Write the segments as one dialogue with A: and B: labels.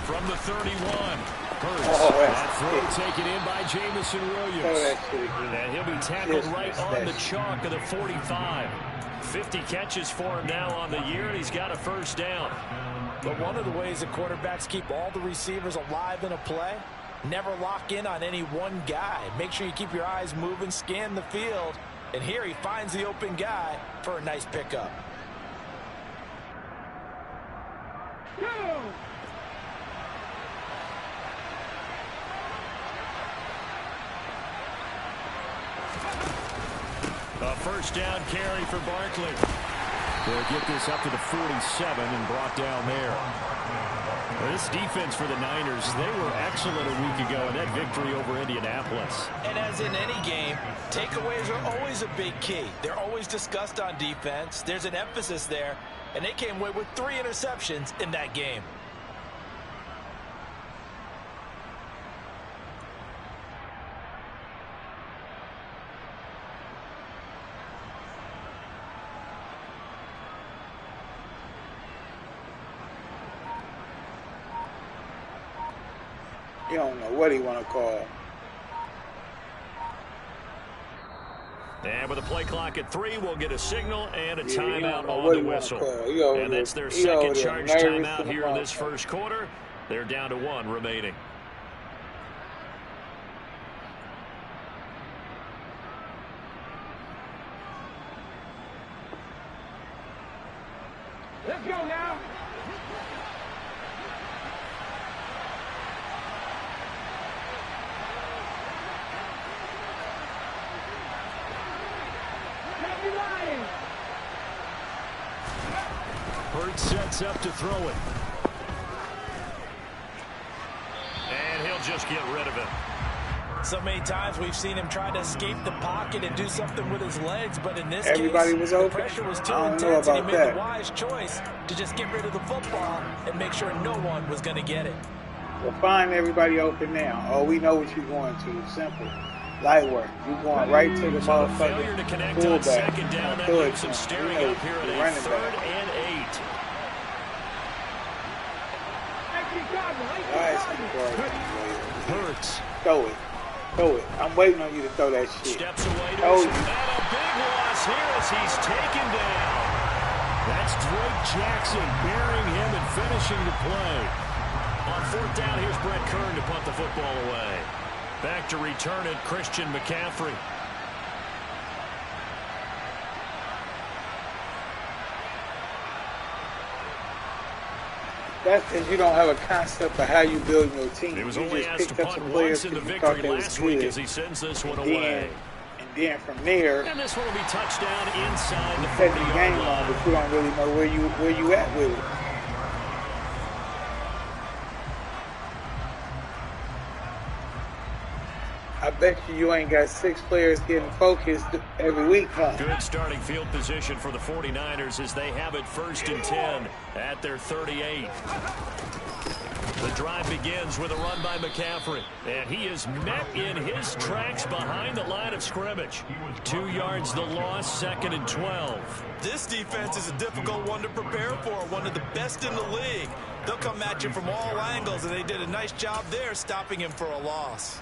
A: From the 31. That throw taken in by Jamison Williams. And he'll be tackled right on the chalk of the 45. 50 catches for him now on the year, and he's got a first down.
B: But one of the ways that quarterbacks keep all the receivers alive in a play, never lock in on any one guy. Make sure you keep your eyes moving, scan the field. And here he finds the open guy for a nice pickup.
A: A first down carry for Barkley. They'll get this up to the 47 and brought down there. Well, this defense for the Niners, they were excellent a week ago in that victory over Indianapolis.
B: And as in any game, takeaways are always a big key. They're always discussed on defense. There's an emphasis there, and they came away with 3 interceptions in that game.
C: You don't know what he want to call.
A: And with a play clock at 3, we'll get a signal and a timeout on the whistle. And that's their second charge timeout here in this first quarter. They're down to 1 remaining.
D: Let's go now.
A: Hurts sets up to throw it. And he'll just get rid of it.
B: So many times we've seen him try to escape the pocket and do something with his legs, but in this case,
C: the
B: pressure was too intense and he made the wise choice to just get rid of the football and make sure no one was going to get it.
C: Well, find everybody open now. Oh, we know what you're going to. Simple. Light work. You're going right to the motherfucking fullback.
A: Second down, that leaves him staring up here at a 3rd and 8.
C: Hurts. Throw it. Throw it. I'm waiting on you to throw that shit.
A: Steps away to his, and a big loss here as he's taken down. That's Drake Jackson burying him and finishing the play. On 4th down, here's Brett Kern to punt the football away. Back to return it, Christian McCaffrey.
C: That's because you don't have a concept of how you build your team.
A: He was
C: you
A: only
C: just
A: asked to
C: picked up
A: punt
C: some players
A: once in the
C: because you
A: victory
C: thought they was
A: last week
C: good.
A: as he sends this one away.
C: And then from there,
A: and this one will be touchdown inside the
C: 40-yard
A: game
C: line, but you don't really know where you at with it. I bet you ain't got 6 players getting focused every week, huh?
A: Good starting field position for the 49ers as they have it 1st and 10 at their 38. The drive begins with a run by McCaffrey, and he is met in his tracks behind the line of scrimmage. 2 yards the loss, 2nd and 12.
B: This defense is a difficult one to prepare for, one of the best in the league. They'll come at you from all angles, and they did a nice job there stopping him for a loss.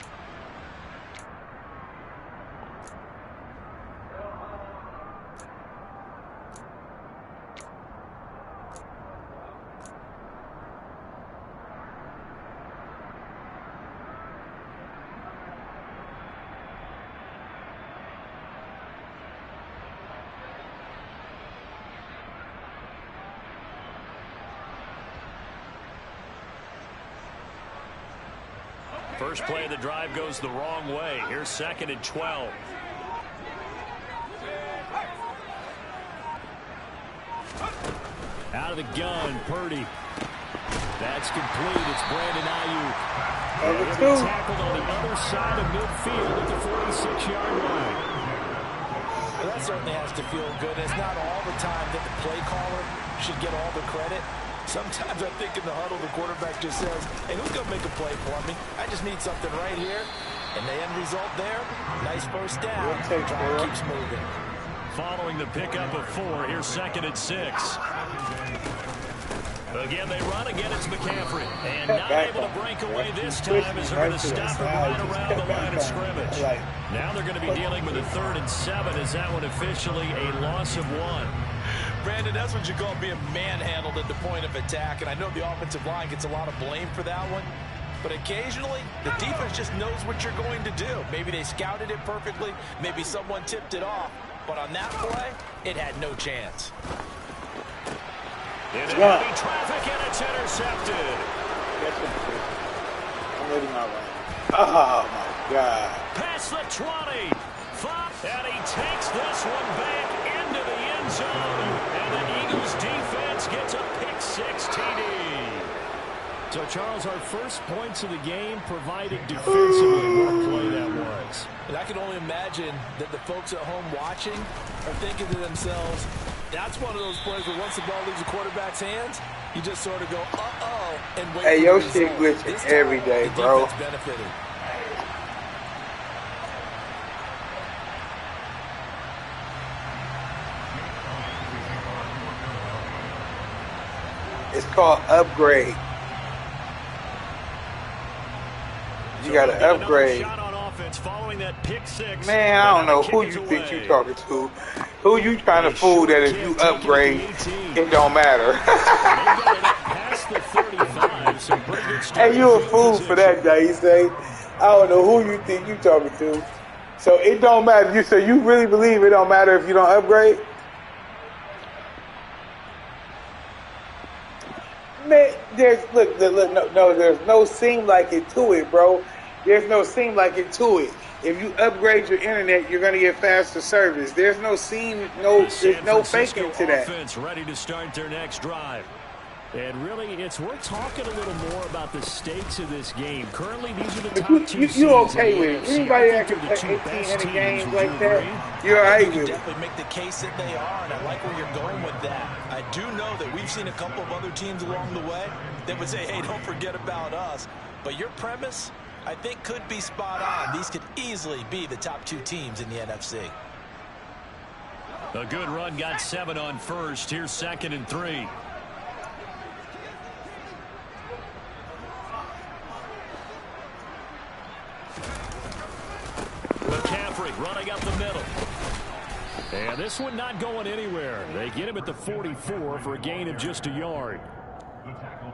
A: First play of the drive goes the wrong way. Here's 2nd and 12. Out of the gun, Purdy. That's complete. It's Brandon Ayuk. He'll be tackled on the other side of midfield at the 46-yard line.
B: Well, that certainly has to feel good. It's not all the time that the play caller should get all the credit. Sometimes I think in the huddle, the quarterback just says, hey, who's going to make a play for me? I just need something right here. And the end result there, nice first down. Drive keeps moving.
A: following the pickup of 4. Here's 2nd and 6. Again, they run. Again, it's McCaffrey. And not able to break away this time as they're going to stop it right around the line of scrimmage. Now they're going to be dealing with a 3rd and 7. Is that one officially a loss of 1?
B: Brandon, that's what you call being manhandled at the point of attack. And I know the offensive line gets a lot of blame for that one. But occasionally, the defense just knows what you're going to do. Maybe they scouted it perfectly. Maybe someone tipped it off. But on that play, it had no chance.
A: Into heavy traffic, and it's intercepted.
C: I'm ready my way. Oh, my God.
A: Past the 20. And he takes this one back into the end zone. And the Eagles defense gets a pick-6 TD. So, Charles, our first points of the game provided defensively. What a play that was.
B: And I can only imagine that the folks at home watching are thinking to themselves, that's one of those plays where once the ball leaves the quarterback's hands, you just sort of go, uh-oh, and wait.
C: Hey, your shit glitching every day, bro.
B: Benefited.
C: It's called upgrade. You got to upgrade.
A: That pick 6.
C: Man, I don't know who you think you're talking to. Who you trying to fool that if you upgrade, it don't matter. Hey, you a fool for that guy, you say. I don't know who you think you talking to. So it don't matter. So you really believe it don't matter if you don't upgrade? Man, there's no seem like it to it, bro. There's no seem like it to it. If you upgrade your internet, you're gonna get faster service. There's no there's no faking to that.
A: Offense ready to start their next drive. And really, it's worth talking a little more about the stakes of this game. Currently, these are the top 2 teams.
C: You okay with it? Anybody that can play 18 games like that, you're all right with it.
B: Definitely make the case that they are, and I like where you're going with that. I do know that we've seen a couple of other teams along the way that would say, hey, don't forget about us. But your premise, I think, could be spot on. These could easily be the top 2 teams in the NFC.
A: A good run, got 7 on first. Here's 2nd and 3. McCaffrey running up the middle. And this one not going anywhere. They get him at the 44 for a gain of just a yard.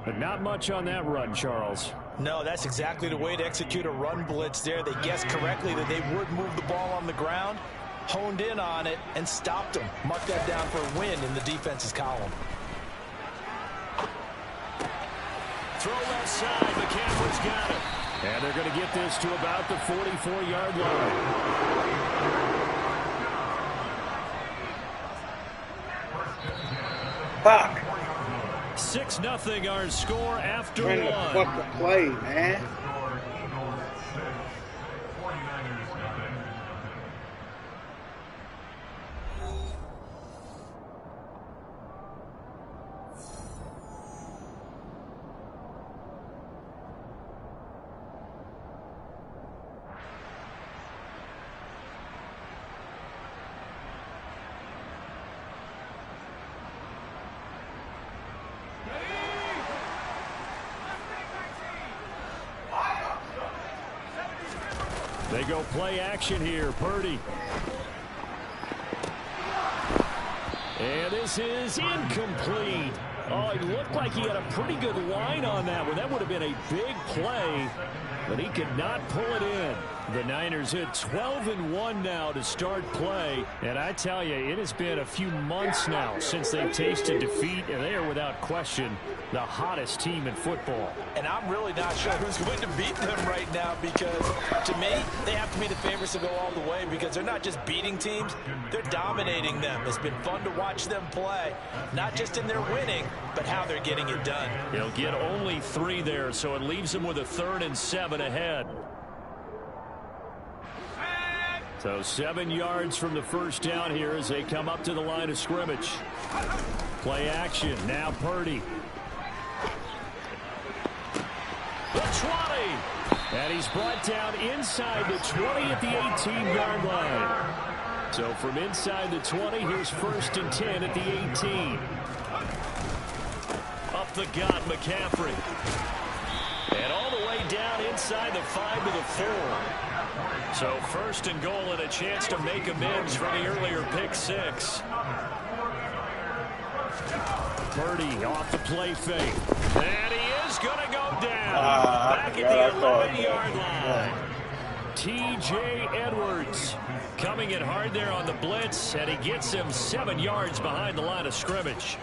A: But not much on that run, Charles.
B: No, that's exactly the way to execute a run blitz there. They guessed correctly that they would move the ball on the ground, honed in on it, and stopped them. Mark that down for a win in the defense's column.
A: Throw left side. McCaffrey's got it. And they're going to get this to about the 44-yard line.
C: Fuck.
A: 6-0 our score after
C: Trying to
A: one.
C: fucking play, man.
A: They go play action here. Purdy. And this is incomplete. Oh, it looked like he had a pretty good line on that one. That would have been a big play, but he could not pull it in. The Niners hit 12-1 now to start play. And I tell you, it has been a few months now since they've tasted defeat, and they are without question the hottest team in football.
B: And I'm really not sure who's going to beat them right now, because to me, they have to be the favorites to go all the way, because they're not just beating teams, they're dominating them. It's been fun to watch them play, not just in their winning, but how they're getting it done.
A: They'll get only 3 there, so it leaves them with a 3rd and 7 ahead. So 7 yards from the first down here as they come up to the line of scrimmage. Play action. Now Purdy. The 20. And he's brought down inside the 20 at the 18-yard line. So from inside the 20, here's 1st and 10 at the 18. Up the gut, McCaffrey. And all the way down inside the 5 to the 4. So 1st and goal and a chance to make amends for the earlier pick 6. Purdy off the play fake. And he is going to go down. Back at the 11-yard line. T.J. Edwards coming in hard there on the blitz, and he gets him 7 yards behind the line of scrimmage.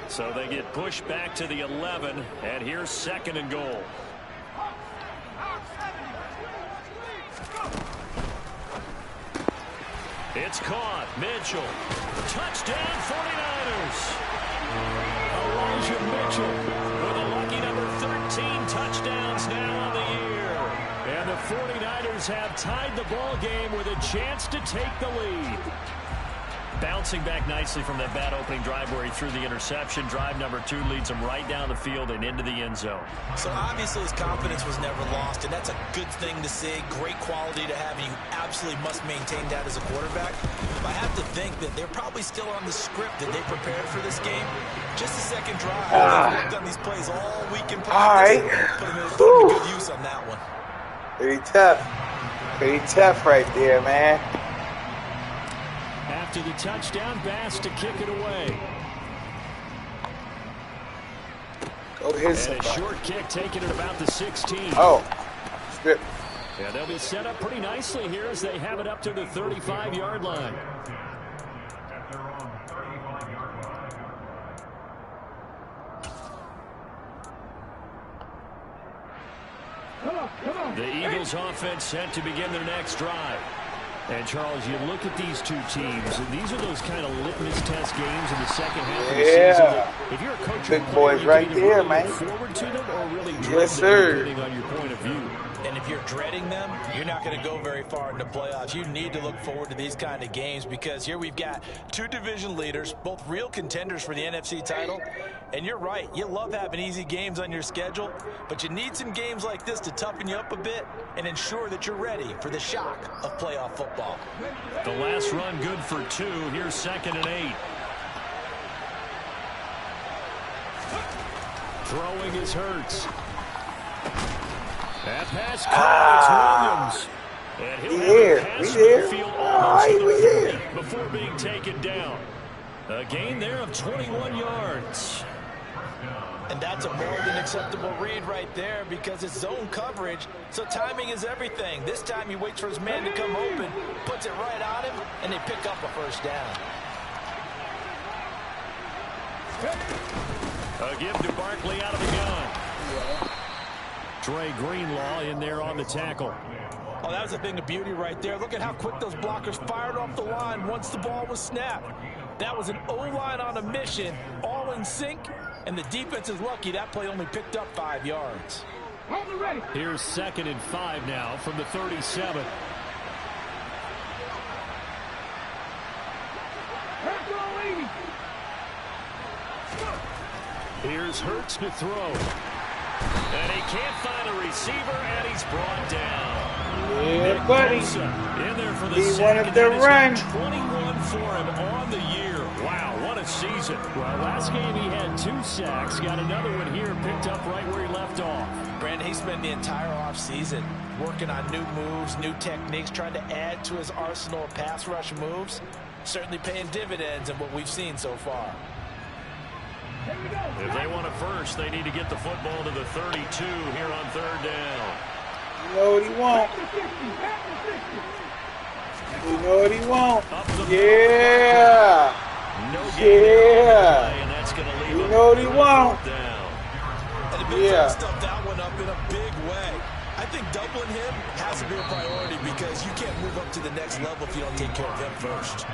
A: So they get pushed back to the 11, and here's 2nd and goal. It's caught. Mitchell. Touchdown 49ers. Elijah Mitchell with a lucky number 13 touchdowns now on the year. And the 49ers have tied the ball game with a chance to take the lead. Bouncing back nicely from that bad opening drive where he threw the interception. Drive number 2 leads him right down the field and into the end zone.
B: So obviously his confidence was never lost, and that's a good thing to see. Great quality to have, and you absolutely must maintain that as a quarterback. I have to think that they're probably still on the script that they prepared for this game. Just a second drive. They've worked on these plays all week in practice. Put them in good use on that one.
C: Pretty tough. Pretty tough right there, man.
A: After the touchdown, Bass to kick it away.
C: Go hit
A: and a short kick taken at about the 16.
C: Oh, strip.
A: Yeah, they'll be set up pretty nicely here as they have it up to the 35-yard line. The Eagles offense set to begin their next drive. And, Charles, you look at these two teams, and these are those kind of litmus test games in the second half of the season. If you're a coach,
C: big boys right there, man.
A: Forward to them or really
C: yes, sir.
A: Depending on your point of view.
B: And if you're dreading them, you're not going to go very far in the playoffs. You need to look forward to these kind of games because here we've got 2 division leaders, both real contenders for the NFC title. And you're right, you love having easy games on your schedule, but you need some games like this to toughen you up a bit and ensure that you're ready for the shock of playoff football.
A: The last run good for 2. Here's 2nd and 8. Throwing is Hurts. That pass caught. Williams. And he'll have a pass to the field almost to the 40 before being taken down. A gain there of 21 yards.
B: And that's a more than acceptable read right there because it's zone coverage, so timing is everything. This time he waits for his man to come open, puts it right on him, and they pick up a first down.
A: A give to Barkley out of the gun. Trey Greenlaw in there on the tackle.
B: Oh, that was a thing of beauty right there. Look at how quick those blockers fired off the line once the ball was snapped. That was an O-line on a mission, all in sync, and the defense is lucky that play only picked up 5 yards.
A: Here's 2nd and 5 now from the 37. Here's Hurts to throw. And he can't find a receiver, and he's brought down.
C: Yeah, buddy.
A: In there for the
C: he wanted the run.
A: 21 for him on the year. Wow, what a season. Well, last game he had 2 sacks. Got another one here, picked up right where he left off.
B: Brandon, he spent the entire offseason working on new moves, new techniques, trying to add to his arsenal of pass rush moves. Certainly paying dividends in what we've seen so far.
A: If they want a first, they need to get the football to the 32 here on 3rd down.
C: You know what he want. You know what he want. Yeah. Yeah.
A: And that's going to leave
C: you know what he want.
B: And the big yeah. Stuffed that one up in a big way. I think doubling him has to be a priority because you can't move up to the next level if you don't take care of him first.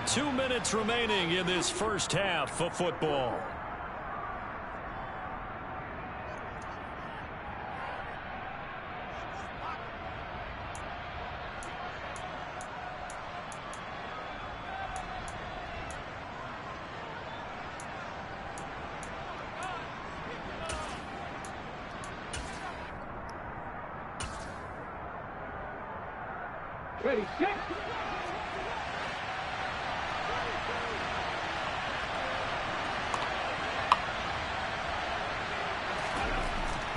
A: 2 minutes remaining in this first half of football.
D: Ready, set.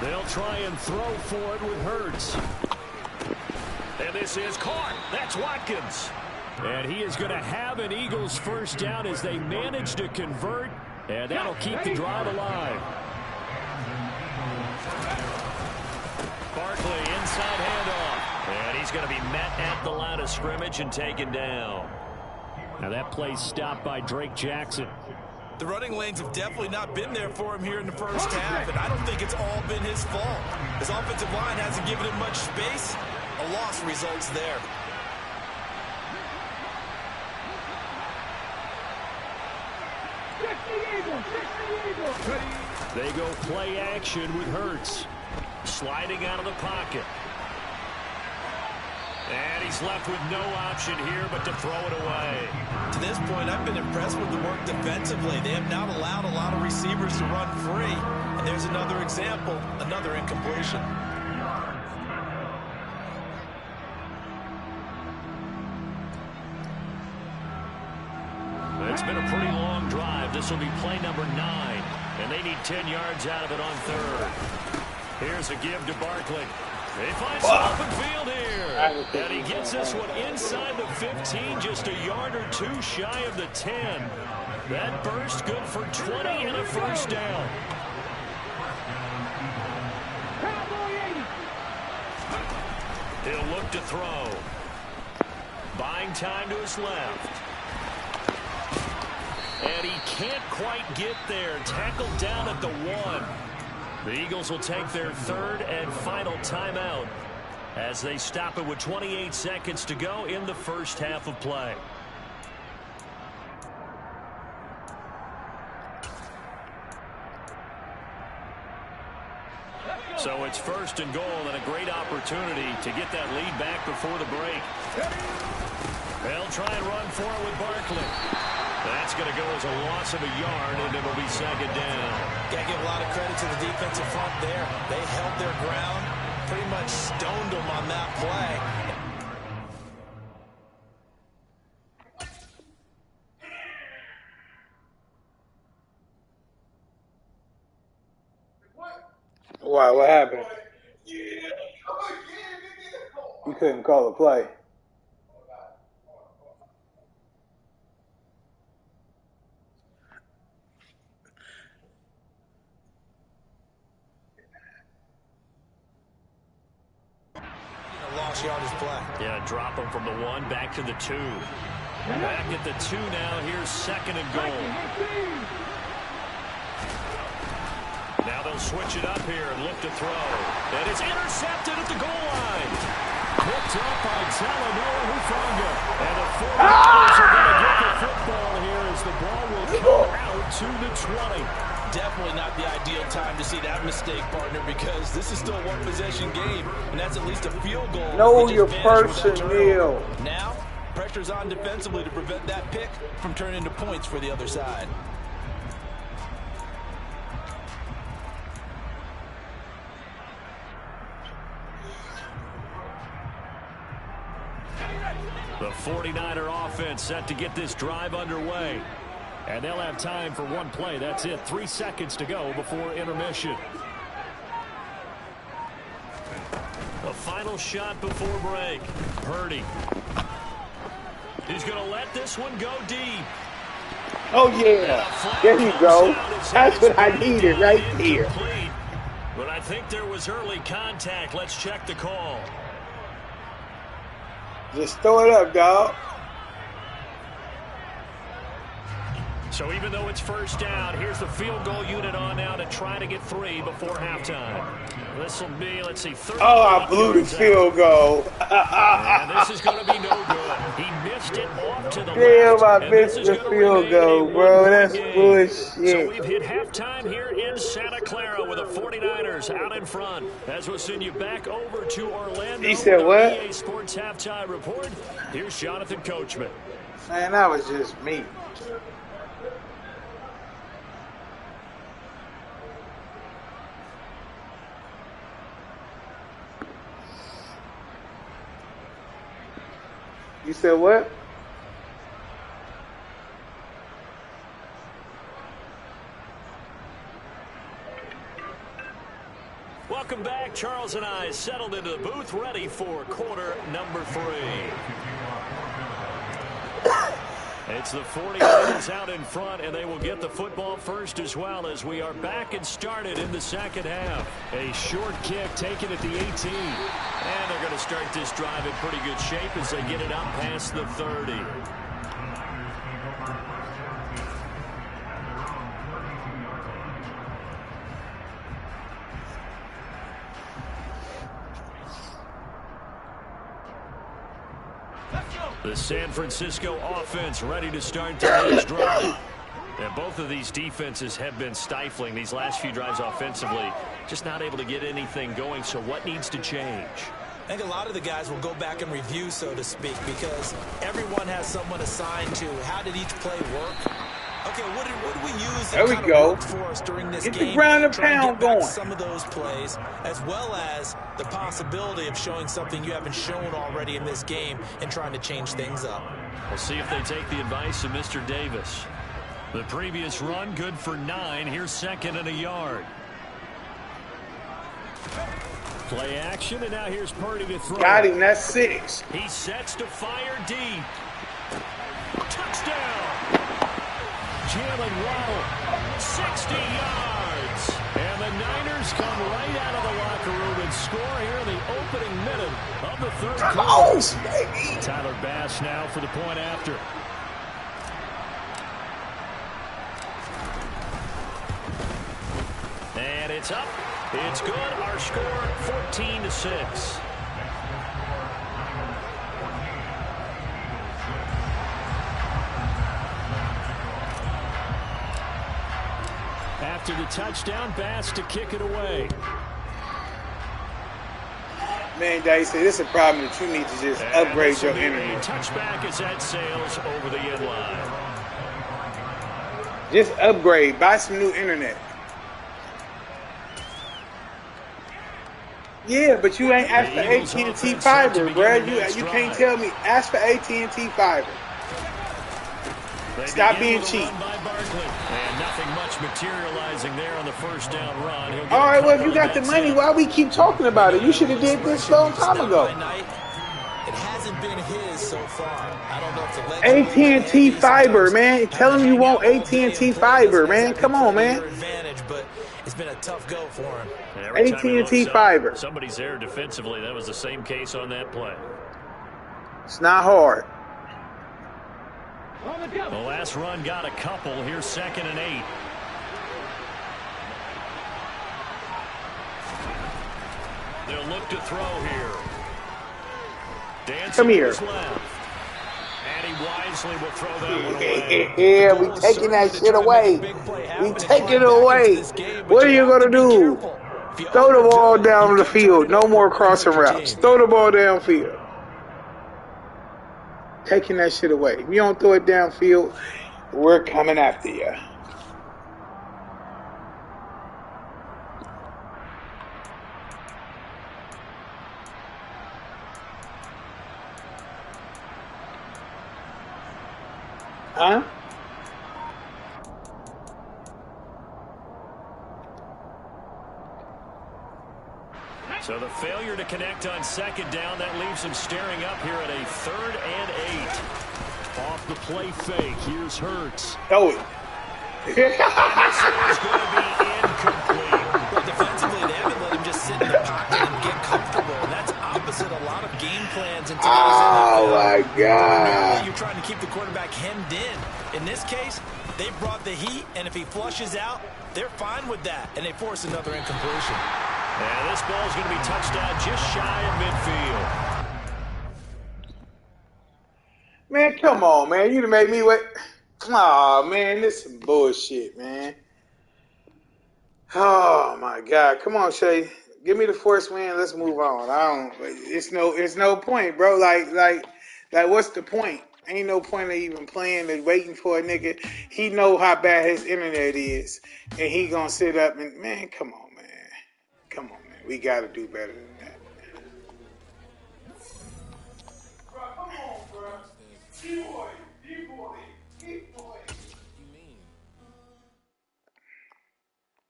A: They'll try and throw for it with Hurts. And this is caught. That's Watkins. And he is going to have an Eagles first down as they manage to convert. And that'll keep the drive alive. Barkley inside handoff. And he's going to be met at the line of scrimmage and taken down. Now that play's stopped by Drake Jackson.
B: The running lanes have definitely not been there for him here in the first half, and I don't think it's all been his fault. His offensive line hasn't given him much space. A loss results there.
A: They go play action with Hurts. Sliding out of the pocket. And he's left with no option here but to throw it away.
B: To this point, I've been impressed with the work defensively. They have not allowed a lot of receivers to run free. And there's another example, another incompletion.
A: It's been a pretty long drive. This will be play number 9. And they need 10 yards out of it on third. Here's a give to Barkley. He finds an open field here. And he gets this one inside the 15, just a yard or two shy of the 10. That burst good for 20 and a first down. He'll look to throw. Buying time to his left. And he can't quite get there. Tackled down at the 1. The Eagles will take their third and final timeout as they stop it with 28 seconds to go in the first half of play. So it's first and goal and a great opportunity to get that lead back before the break. They'll try and run for it with Barkley. That's going to go as a loss of a yard, and it'll be second down.
B: Got to give a lot of credit to the defensive front there. They held their ground, pretty much stoned them on that play.
C: Why? What happened? You couldn't call a play.
B: Lost yardage play.
A: Yeah, drop him from the 1 back to the 2. Back at the 2 now. Here's second and goal. Now they'll switch it up here and look to throw. And it's intercepted at the goal line. Picked up by Talanoa Hufanga. And the 49ers are going to get the football here as the ball will come out to the 20.
B: Definitely not the ideal time to see that mistake, partner, because this is still a one-possession game, and that's at least a field goal.
C: Know your personnel.
B: Now, pressure's on defensively to prevent that pick from turning into points for the other side.
A: The 49er offense set to get this drive underway. And they'll have time for one play. That's it. 3 seconds to go before intermission. The final shot before break. Purdy. He's going to let this one go deep.
C: Oh, yeah. There you go. That's what I needed right here.
A: But I think there was early contact. Let's check the call.
C: Just throw it up, dog.
A: So even though it's first down, here's the field goal unit on now to try to get 3 before halftime. This will be, let's see, 30.
C: Oh, I blew the field goal.
A: And this is going to be no good. He missed it off to the
C: Damn,
A: left.
C: I missed the field goal, bro. That's bullshit.
A: So we've hit halftime here in Santa Clara with the 49ers out in front. As we'll send you back over to Orlando.
C: He said what?
A: EA Sports Halftime Report. Here's Jonathan Coachman.
C: Man, that was just me. You said what?
A: Welcome back. Charles and I settled into the booth, ready for quarter number 3. It's the 49ers out in front, and they will get the football first as well as we are back and started in the second half. A short kick taken at the 18. And they're going to start this drive in pretty good shape as they get it out past the 30. The San Francisco offense ready to start today's drive. And both of these defenses have been stifling these last few drives offensively. Just not able to get anything going. So what needs to change?
B: I think a lot of the guys will go back and review, so to speak, because everyone has someone assigned to how did each play work. Okay, what did we use that kind of worked for us during this game?
C: Get the ground and pound going.
B: Some of those plays, as well as the possibility of showing something you haven't shown already in this game and trying to change things up.
A: We'll see if they take the advice of Mr. Davis. The previous run, good for 9. Here's second and a yard. Play action, and now here's Purdy to throw.
C: Got him, that's 6.
A: He sets to fire deep. Touchdown! Jalen Waddle, 60 yards. And the Niners come right out of the locker room and score here in the opening minute of the third quarter.
C: Close, baby.
A: Tyler Bass now for the point after. And it's up. It's good. Our score 14-6. After the touchdown, Bass to kick it away.
C: Man, Dice, this is a problem that you need to just upgrade your internet.
A: Touchback as that sails over the end line.
C: Just upgrade. Buy some new internet. Yeah, but you ain't asked for AT&T Fiber, bro. You can't tell me. Ask for AT&T Fiber. Stop being cheap.
A: And nothing much materializing there on the first down run.
C: All right, well, if you got the money, why we keep talking about it? You should have did this a long time ago.
B: It hasn't been his so far. I don't know if the
C: AT&T Fiber, man. Tell him you want AT&T Fiber, man. Come on, man.
B: But it's been a tough go for him.
C: AT&T Fiber.
A: Somebody's there defensively. That was the same case on that play.
C: It's not hard.
A: The last run got a couple. Here's second and 8. They'll look to throw here.
C: Come here.
A: And he wisely will throw that one away.
C: Yeah, we taking that shit away. We taking it away. What are you going to do? Throw the ball down the field. No more crossing routes. Throw the ball downfield. Taking that shit away. If you don't throw it downfield, we're coming after you. Huh?
A: So the failure to connect on second down, that leaves him staring up here at a 3rd and 8. Off the play fake, here's Hurts.
C: Throw it.
A: This is going to be incomplete.
B: Well, defensively, they haven't let him just sit in the pocket and get comfortable. And that's opposite a lot of game plans in today's NFL.
C: Oh, my God.
B: You're trying to keep the quarterback hemmed in. In this case, they brought the heat, and if he flushes out, they're fine with that, and they force another incompletion.
A: And this ball's going to be touched down just shy of midfield.
C: Man, come on, man. You done made me wait. Oh, man, this is some bullshit, man. Oh, my God. Come on, Shay. Give me the first win. Let's move on. It's no point, bro. Like, what's the point? Ain't no point of even playing and waiting for a nigga. He know how bad his internet is, and he gonna sit up and, man, come on, man. Come on, man. We gotta do better than that. Bro, come on, bro. D-boy, D-boy, D-boy.
B: You mean?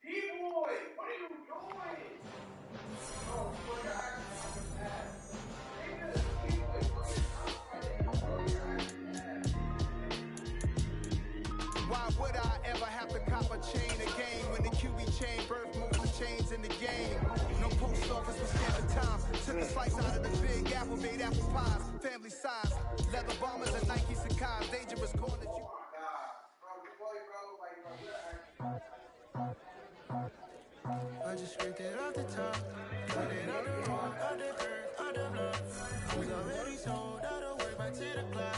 C: D-boy, what are you doing? Oh, boy,
D: Why would I ever have to cop a chain again when the QB chain birth moved the chains in the game? No post office was scamming time. Took a slice out of the big apple, made apple pies, family size, leather bombers and Nike Sacai's, dangerous corners.
E: I just scraped it off the top, put it on the road, on the earth, on the block. I was already sold out of work by 10 o'clock.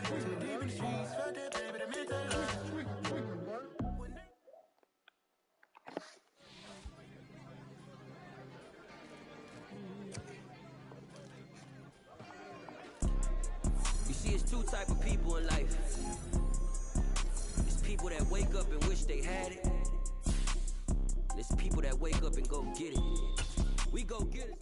E: Too deep in the streets, felt that pain, but it meant a lot.
F: You see, it's two type of people in life. It's people that wake up and wish they had it. And it's people that wake up and go get it. We go get it.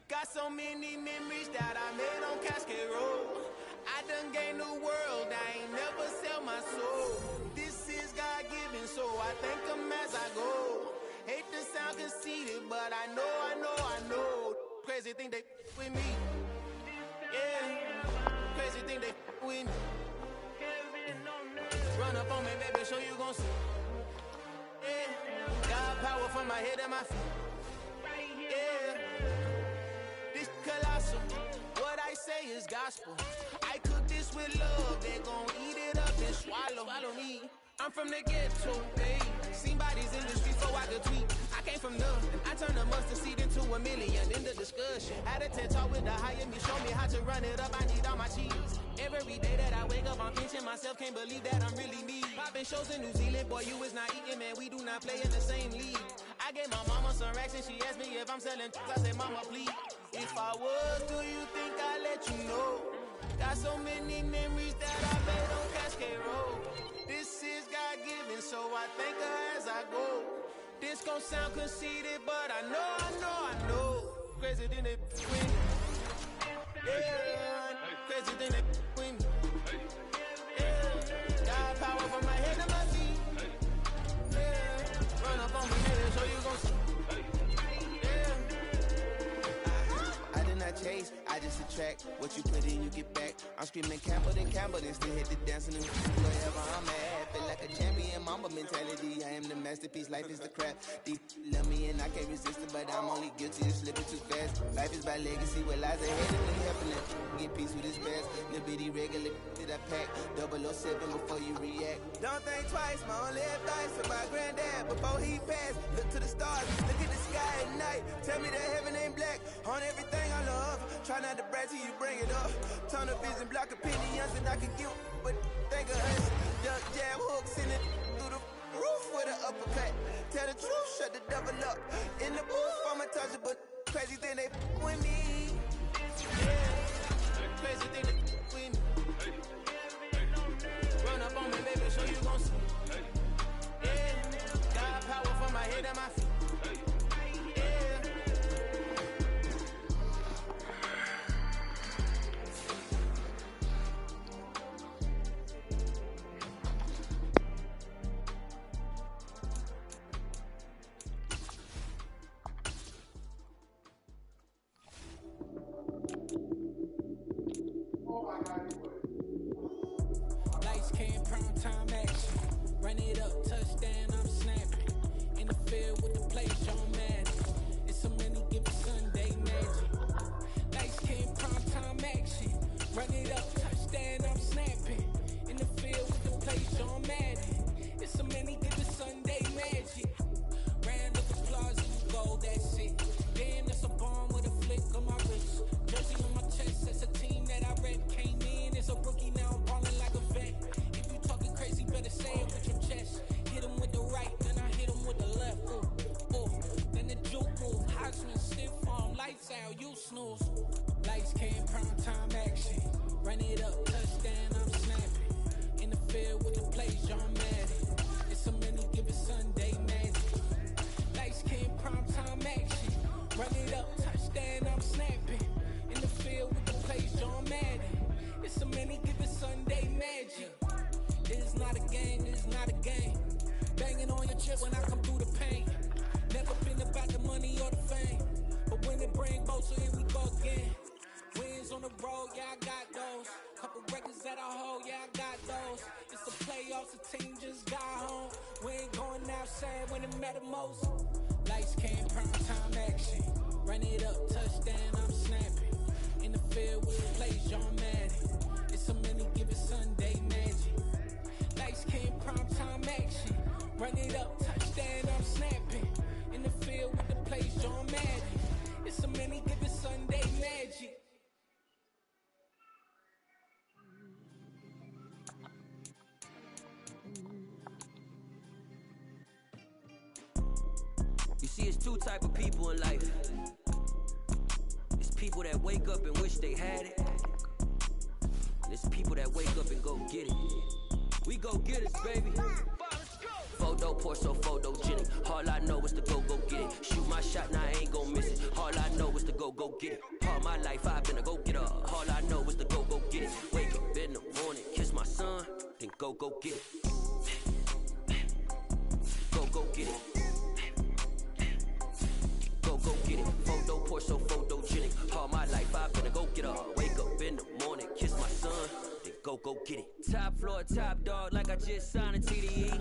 E: Got so many memories that I made on Cascade Road. I done gained the world, I ain't never sell my soul. This is God-given, so I thank him as I go. Hate to sound conceited, but I know. Crazy thing they with me. Yeah, crazy thing they with me. Run up on me, baby, show you gon' see. Yeah, got power from my head and my feet. Yeah, this colossal. What I say is gospel. I cook this with love, they gon' eat it up and swallow. Follow me. I'm from the ghetto, babe. Seen bodies in the streets so I could tweet. I came from nothing. I turned a mustard seed into a million in the discussion. Had a TED talk with the higher me, show me how to run it up. I need all my cheese. Every day that I wake up, I'm pinching myself. Can't believe that I'm really me. Popping shows in New Zealand, boy, you is not eating, man. We do not play in the same league. I gave my mama some racks and she asked me if I'm selling. I said, mama, please. If I was, do you think I'd let you know? Got so many memories that I made on Cascade Road. This is God-given, so I thank her as I go. This gon' sound conceited, but I know. Crazy than they win. Yeah, crazy than they win. Yeah, got power from my head to my feet. Yeah, run up on me, nigga, so you gon' see. Yeah, I did not chase, I just attract. What you put in, you get back. I'm screaming Campbell, then still hit the dancing and wherever I'm at. Feel like a champion, mamba mentality. I am the masterpiece, life is the crap. Deep love me and I can't resist it, but I'm only guilty of slipping too fast. Life is by legacy, what lies ahead of me, helping it. Get peace with his past. Little bitty regular that I pack. 007 before you react. Don't think twice, my only advice for my granddad before he passed. Look to the stars, look at the sky at night. Tell me that heaven ain't black on everything I love. Try not to brag till you bring it up. Turn the vision, block opinions, and I can give but think of us. Duck jab hooks in it through the roof with an uppercut. Tell the truth, shut the devil up. In the booth, I'm untouchable. Crazy thing they with me. Yeah, crazy thing they with me. Run up on me, baby, so you gon' see. Yeah, got power from my head and my feet.
G: Lights, cam, prime time action. Run it up, touchdown, I'm snapping. In the field with the play, John Madden. It's so many given Sunday magic. Lights, cam, prime time action. Run it up, touchdown, I'm snapping. In the field with the play, John Madden. It's so many given Sunday magic. Round of applause and you go, that's it. Damn, that's a bomb with a flick on my wrist. Jersey on my chest, that's a team that I rep. Came in as a rookie, now I'm ballin' like a vet. If you talking crazy, better say it with your chest. Hit him with the right, then I hit him with the left. Ooh, ooh. Then the juke move, Hodgman, stiff arm, lights out, you snooze. Lights, cam, prime time action. Run it up, touchdown, I'm snapping. In the field with the plays, John Madden. It's so many given Sunday magic. Lights, cam, prime time action. Lights came, prime time action. Run it up, touchdown, I'm snapping. In the field with the plays, John Madden. It's a many given Sunday magic. Lights came, prime time action. Run it up, touchdown, I'm snapping. In the field with the plays, John Madden. It's a many given Sunday magic.
F: You see, it's two type of people in life. It's people that wake up and wish they had it. And it's people that wake up and go get it. We go get it, baby. Photo poor, so photogenic. All I know is to go get it. Shoot my shot, now I ain't gon' miss it. All I know is to go get it. All my life I've been a go-getter. All I know is to go get it. Wake up in the morning, kiss my son, then go get it. Go get it. Go get it. Photo poor, so photogenic. All my life I've been a go-getter. Wake up in the morning, kiss my son, then go get it. Top floor, top dog, like I just signed a TDE.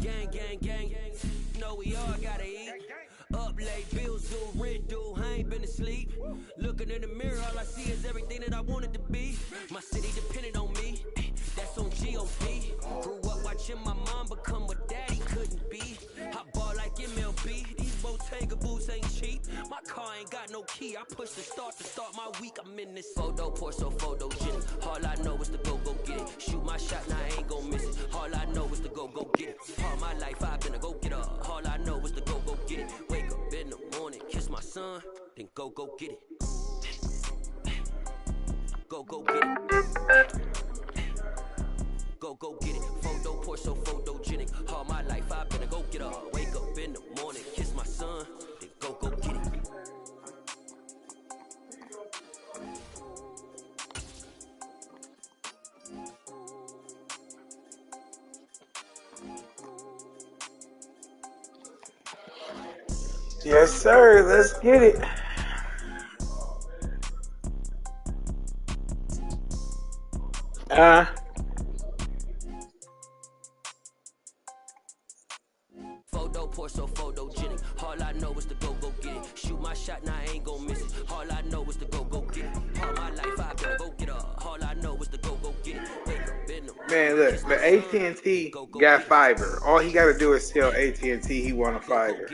F: Gang, gang, gang, know we all gotta eat. Up late, bills due, rent due, I ain't been asleep. Looking in the mirror, all I see is everything that I wanted to be. My city depended on me, that's on G.O.P. Grew up watching my mom become what daddy couldn't be. I ball like MLB, these Bottega boots ain't cheap. My car ain't got no key, I push the start to start my week. I'm in this photo poor, so photogenic. All I know is to go get it. Shoot my shot, now I ain't gon' miss it. All I know is to go get it. All my life I've been a go-getter. All I know is to go get it. Wake up in the morning, kiss my son, then go get it. Go get it. Go get it. Photo poor, so photogenic. All my life I've been a go-getter. Wake up in the morning, kiss my son, then go get it.
C: Yes, sir. Let's get it.
F: Photo poor, so photogenic. All I know is to go get it. Shoot my shot, now I ain't gon' miss it. All I know is to go get it. All my life I've been a go-getter. All I know is to go get it. Wake up in the
C: Man, look, the AT&T got fiber. All he got to do is tell AT&T he want a fiber.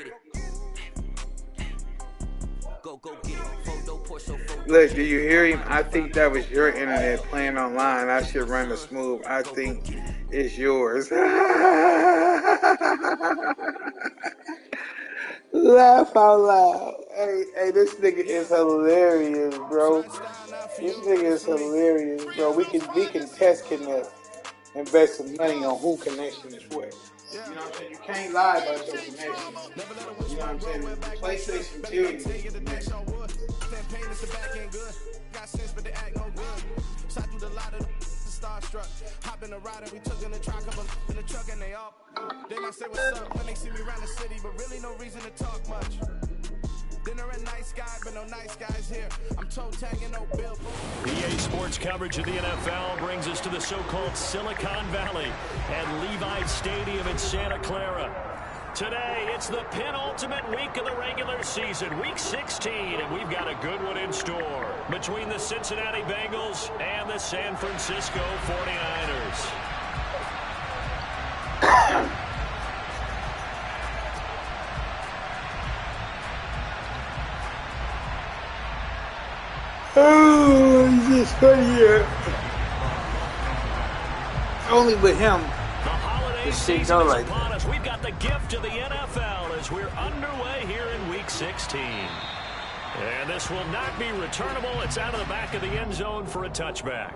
C: Look, do you hear him? I think that was your internet playing online. I should run the smooth. I think it's yours. Laugh out loud. Hey, this nigga is hilarious, bro. This nigga is hilarious, bro. We can test connect and bet some money on who connection is what. You know what I'm saying? You can't lie about your connection. You know what I'm saying? The PlayStation 2 is connection.
D: Pain is the back end good. Got sense, but they act no good. Shot through the lot of starstruck. Hop in the ride and we took in the truck, in the truck and they up. They might say what's up when they see me around the city, but really no reason to talk much. Dinner a nice guy, but no nice guys here. I'm toe tagging no bill.
A: EA Sports coverage of the NFL brings us to the so-called Silicon Valley at Levi Stadium in Santa Clara. Today, it's the penultimate week of the regular season, week 16, and we've got a good one in store between the Cincinnati Bengals and the San Francisco 49ers.
C: Oh, he's just funny here. Only with him.
A: This shit go like that. We've got the gift of the NFL as we're underway here in week 16. And this will not be returnable. It's out of the back of the end zone for a touchback.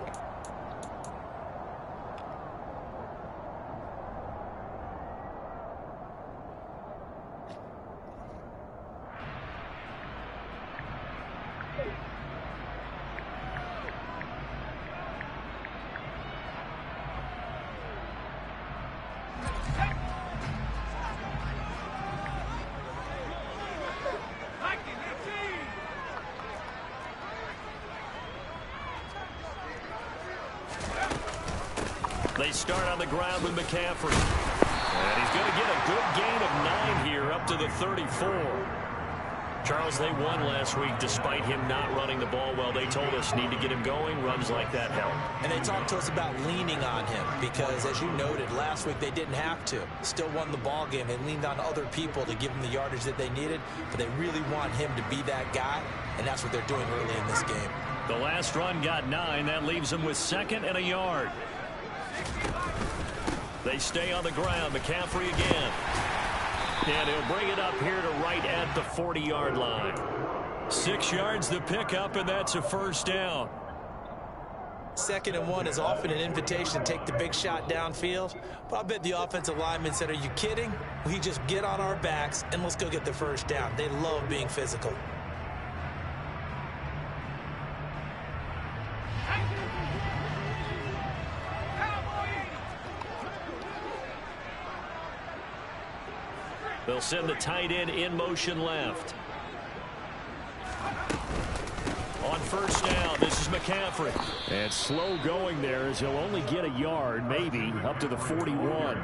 A: They start on the ground with McCaffrey. And he's going to get a good gain of 9 here up to the 34. Charles, they won last week despite him not running the ball well. They told us need to get him going. Runs like that help.
B: And they talked to us about leaning on him because, as you noted, last week they didn't have to. Still won the ball game. They leaned on other people to give them the yardage that they needed, but they really want him to be that guy, and that's what they're doing early in this game.
A: The last run got 9. That leaves them with 2nd and a yard. They stay on the ground. McCaffrey again. And he'll bring it up here to right at the 40-yard line. 6 yards to pick up, and that's a first down.
B: 2nd and 1 is often an invitation to take the big shot downfield. But I bet the offensive lineman said, are you kidding? We just get on our backs and let's go get the first down. They love being physical.
A: They'll send the tight end in motion left. On first down, this is McCaffrey. And slow going there as he'll only get a yard, maybe, up to the 41.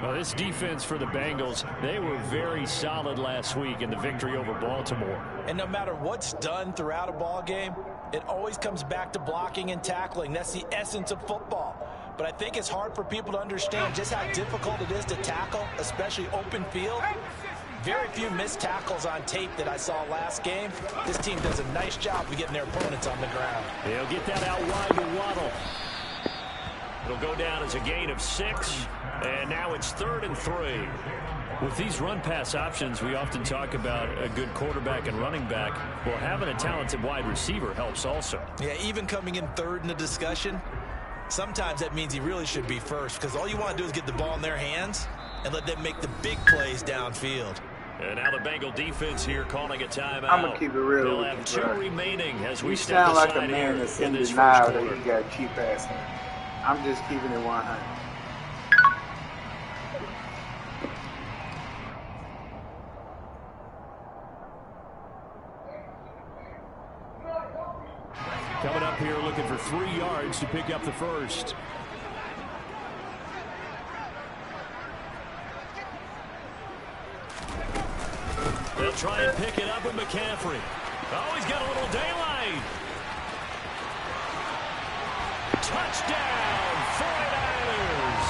A: Well, this defense for the Bengals, they were very solid last week in the victory over Baltimore.
B: And no matter what's done throughout a ball game, it always comes back to blocking and tackling. That's the essence of football. But I think it's hard for people to understand just how difficult it is to tackle, especially open field. Very few missed tackles on tape that I saw last game. This team does a nice job of getting their opponents on the ground.
A: They'll get that out wide to Waddle. It'll go down as a gain of 6, and now it's 3rd and 3. With these run-pass options, we often talk about a good quarterback and running back. Well, having a talented wide receiver helps also.
B: Yeah, even coming in 3rd in the discussion, sometimes that means he really should be first because all you want to do is get the ball in their hands and let them make the big plays downfield.
A: And now the Bengal defense here calling a timeout.
C: I'm going to keep it real.
A: They'll have 2 remaining as we step
C: sound like
A: aside
C: a man
A: here
C: that's
A: in
C: in
A: this
C: denial
A: first
C: that
A: quarter.
C: he got a cheap ass hand. I'm just keeping it 100.
A: Coming up here looking for 3 yards to pick up the first. They'll try and pick it up with McCaffrey. Oh, he's got a little daylight. Touchdown, 49ers.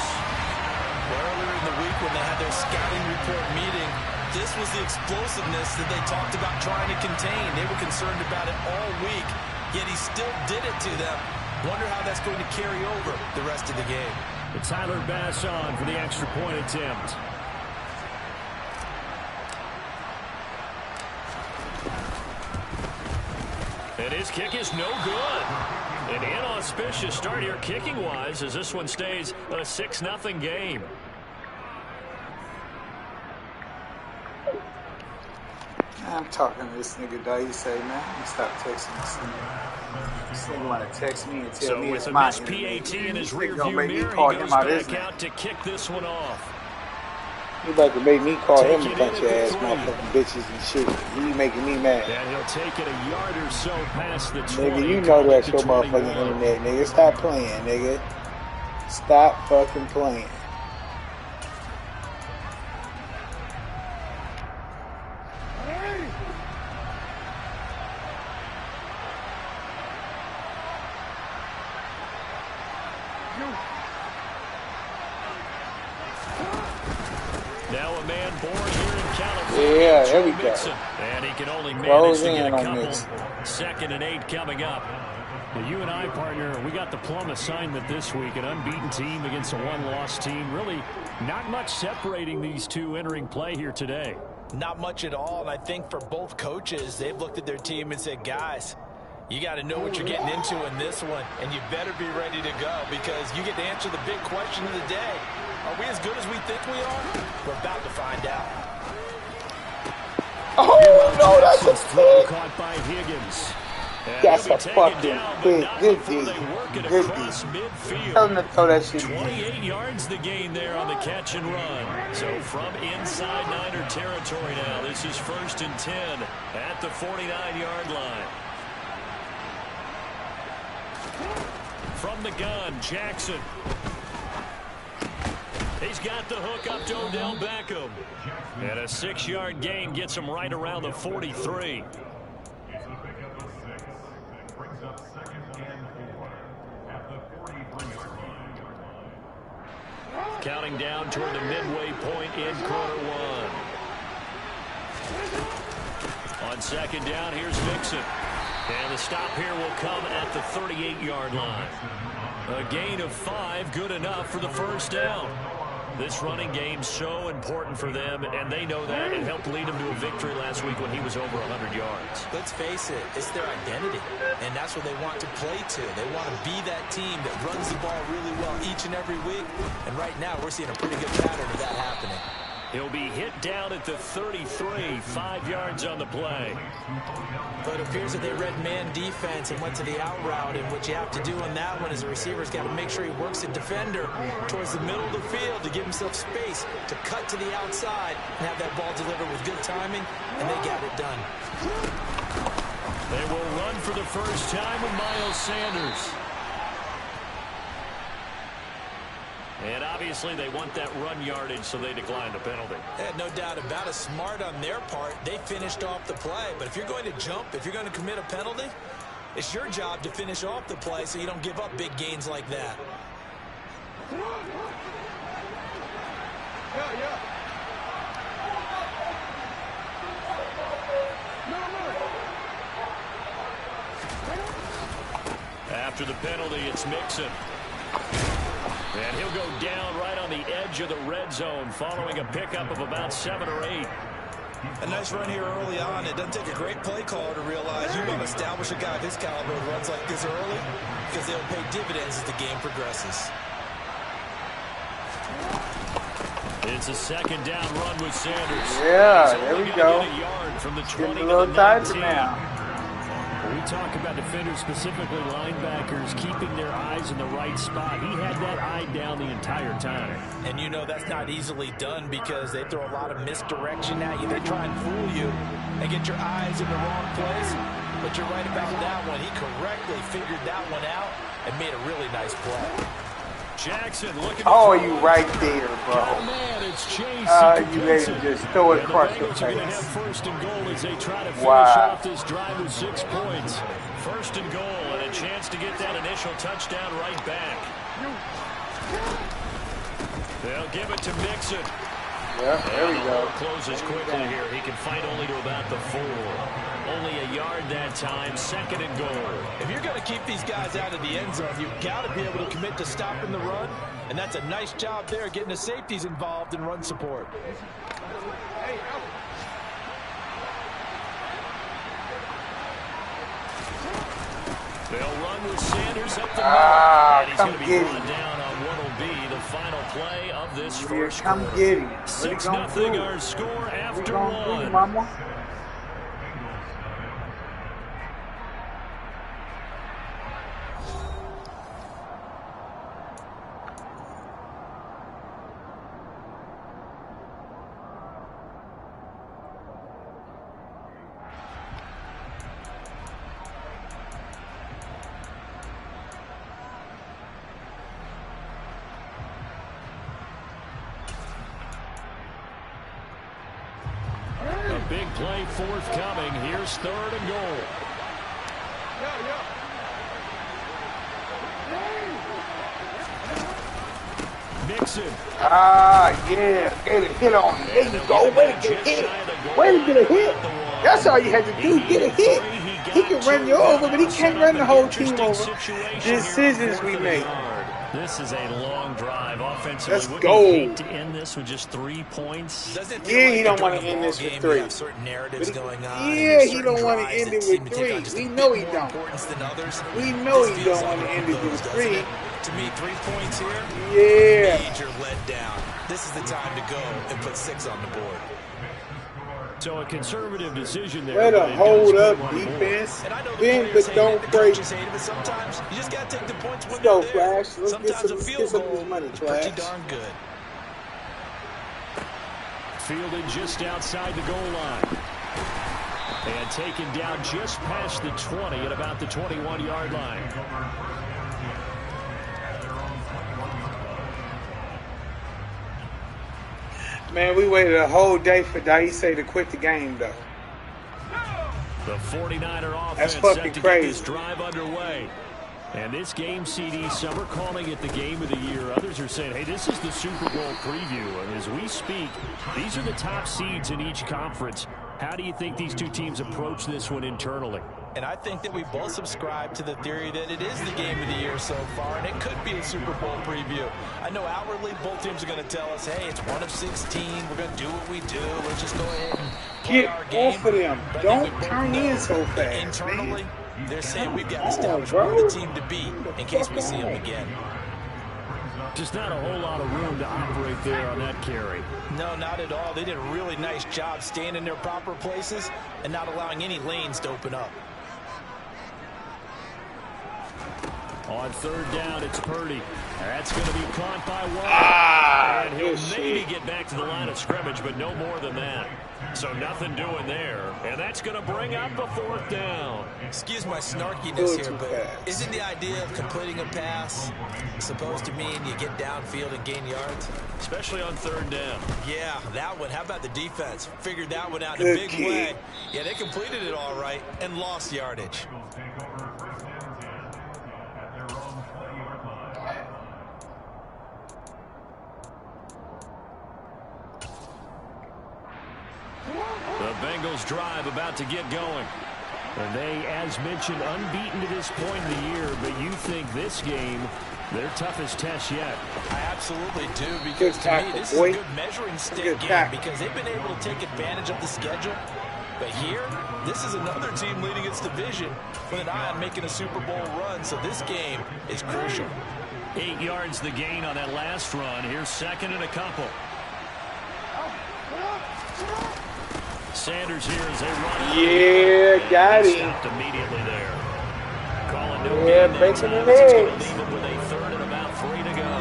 B: Earlier in the week when they had their scouting report meeting, this was the explosiveness that they talked about trying to contain. They were concerned about it all week, yet he still did it to them. Wonder how that's going to carry over the rest of the game.
A: It's Tyler Bass on for the extra point attempt. And his kick is no good. An inauspicious start here kicking-wise as this one stays a 6-0 game.
C: I'm talking to this nigga, dog. You say, man, I'm stop texting this nigga. This nigga want to text me and tell me
A: with
C: it's
A: a
C: my
A: missed PAT in his rearview
C: gonna make me
A: mirror,
C: call
A: he
C: him
A: goes
C: out his
A: back
C: name.
A: out to kick this one off.
C: You about to make me call him
A: Take
C: a
A: it
C: bunch
A: in
C: of
A: at
C: ass
A: the 3.
C: motherfucking bitches and shit. He making me mad.
A: And he'll take it a yard or so past the 20.
C: Nigga, you know that's
A: to
C: your
A: 21.
C: motherfucking internet, nigga. Stop playing, nigga. Stop fucking playing.
A: Now a man born here in California.
C: Yeah, there we
A: Joe
C: go.
A: Mixon. And he can only manage
C: Close
A: to get
C: in
A: a
C: on
A: couple.
C: Mixon.
A: 2nd and 8 coming up. Well, you and I, partner, we got the plum assignment this week. An unbeaten team against a one-loss team. Really not much separating these two entering play here today.
B: Not much at all, and I think for both coaches, they've looked at their team and said, guys, you got to know what you're getting into in this one, and you better be ready to go because you get to answer the big question of the day. Are we as good as we think we are? We're about to find out.
C: Oh, no, that's a
A: Throw
C: pick.
A: caught by Higgins. And
C: That's
A: he'll
C: a
A: be taken
C: fucking
A: down, but
C: pick.
A: not
C: Good
A: before
C: D.
A: they work it
C: Good
A: across
C: D.
A: midfield.
C: Tell him to throw that shit again.
A: 28 yards the gain there on the catch and run. So from inside Niner territory now, this is 1st and 10 at the 49-yard line. From the gun, Jackson. He's got the hook up to Odell Beckham. And a 6-yard gain gets him right around the 43. Counting down toward the midway point in quarter one. On second down, here's Mixon. And the stop here will come at the 38-yard line. A gain of 5, good enough for the first down. This running game's so important for them, and they know that. It helped lead them to a victory last week when he was over 100 yards.
B: Let's face it, it's their identity, and that's what they want to play to. They want to be that team that runs the ball really well each and every week, and right now we're seeing a pretty good pattern of that happening.
A: He'll be hit down at the 33, 5 yards on the play.
B: But it appears that they read man defense and went to the out route, and what you have to do on that one is the receiver's got to make sure he works the defender towards the middle of the field to give himself space to cut to the outside and have that ball delivered with good timing, and they got it done.
A: They will run for the first time with Miles Sanders. And obviously they want that run yardage, so they declined the penalty.
B: No doubt about it. Smart on their part. They finished off the play. But if you're going to jump, if you're going to commit a penalty, it's your job to finish off the play so you don't give up big gains like that.
A: After the penalty, it's Mixon. And he'll go down right on the edge of the red zone following a pickup of about 7 or 8.
B: A nice run here early on. It doesn't take a great play caller to realize you want to establish a guy of his caliber who runs like this early because they'll pay dividends as the game progresses.
A: It's a second down run with Sanders.
C: Yeah, there we go.
A: Get a yard from the 20
C: Getting a little tighter
A: 19.
C: now.
A: We talk about defenders, specifically linebackers, keeping their eyes in the right spot. He had that eye down the entire time.
B: And you know that's not easily done because they throw a lot of misdirection at you. They try and fool you and get your eyes in the wrong place. But you're right about that one. He correctly figured that one out and made a really nice play.
A: Jackson looking.
C: Oh, you right there, bro.
A: Oh, man, it's Chase.
C: You ready to just throw it across your
A: Bengals are going to have
C: face.
A: first and goal as they try to finish
C: Wow.
A: off this drive with 6 points. First and goal and a chance to get that initial touchdown right back. They'll give it to Mixon.
C: Yeah, there we go.
A: Closes quickly here. He can fight only to about the 4. Only a yard that time. Second and goal.
B: If you're going to keep these guys out of the end zone, you've got to be able to commit to stopping the run. And that's a nice job there, getting the safeties involved in run support.
A: They'll run with Sanders up the middle. And he's going to be brought down on what will be the final play of this first
C: Come
A: quarter.
C: get him.
A: 6-0 our score after one.
C: Mama?
A: Big play forthcoming. Here's third and goal. Mixon.
C: Yeah. Get a hit on him. There you go. Way to get a hit. Way to get a hit. That's all you had to do. Get a hit. He can run you over, but he can't run the whole team over. Decisions we make.
A: This is a long drive offensively.
C: Let's
A: Wouldn't
C: go.
A: you hate to end this with just 3 points?
C: Yeah, he don't want to end this with 3.
B: Certain narratives going on.
C: Yeah, he don't want to end it with 3. We know he don't. We know he don't want to end it with 3.
B: To me, 3 points here.
C: Yeah.
B: Major letdown. This is the time to go and put 6 on the board.
A: So a conservative decision there.
C: Let
A: but
C: a
A: it
C: hold
A: does
C: up
A: put one more.
C: defense.
B: And I know the
C: Bend
B: players
C: but
B: hate
C: don't
B: it, the
C: break.
B: coaches hate it, but sometimes you just got to take the points when
C: Let's go,
B: they're there.
C: Flash. Let's
B: Sometimes
C: get
B: a
C: some
B: field goal
C: money,
B: is pretty
C: Flash.
B: darn good.
A: Fielded just outside the goal line. And taken down just past the 20 at about the 21-yard line.
C: Man, we waited a whole day for Daise to quit the game, though.
A: The 49er
C: That's
A: offense
C: fucking
A: set to
C: crazy.
A: get this drive underway. And this game, CD, some are calling it the game of the year. Others are saying, hey, this is the Super Bowl preview. And as we speak, these are the top seeds in each conference. How do you think these two teams approach this one internally?
B: And I think that we both subscribe to the theory that it is the game of the year so far, and it could be a Super Bowl preview. I know outwardly both teams are going to tell us, hey, it's 1 of 16. We're going to do what we do. Let's just go ahead and play our game.
C: Get off of them.
B: But
C: Don't turn in so fast,
B: internally,
C: man.
B: they're saying we've got to establish we're the team to beat in case we see them again.
A: Just not a whole lot of room to operate there on that carry.
B: No, not at all. They did a really nice job staying in their proper places and not allowing any lanes to open up.
A: On third down, it's Purdy. That's going to be caught by one. And he'll maybe get back to the line of scrimmage, but no more than that. So nothing doing there. And that's going to bring up a fourth down.
B: Excuse my snarkiness here, but isn't the idea of completing a pass supposed to mean you get downfield and gain yards?
A: Especially on third down.
B: Yeah, that one. How about the defense? Figured that one out in a big way. Yeah, they completed it all right and lost yardage.
A: The Bengals drive about to get going. And they, as mentioned, unbeaten to this point in the year, but you think this game, their toughest test yet.
B: I absolutely do, because to me, this is a good measuring stick game because they've been able to take advantage of the schedule. But here, this is another team leading its division with an eye on making a Super Bowl run, so this game is crucial.
A: 8 yards the gain on that last run. Here's second and a couple. Sanders here as they run.
C: Yeah, got him.
A: Stopped immediately there. Calling no
C: Yeah,
A: gain
C: breaking
A: there.
C: the
A: It's going to
C: legs.
A: leave it with a third and about 3 to go.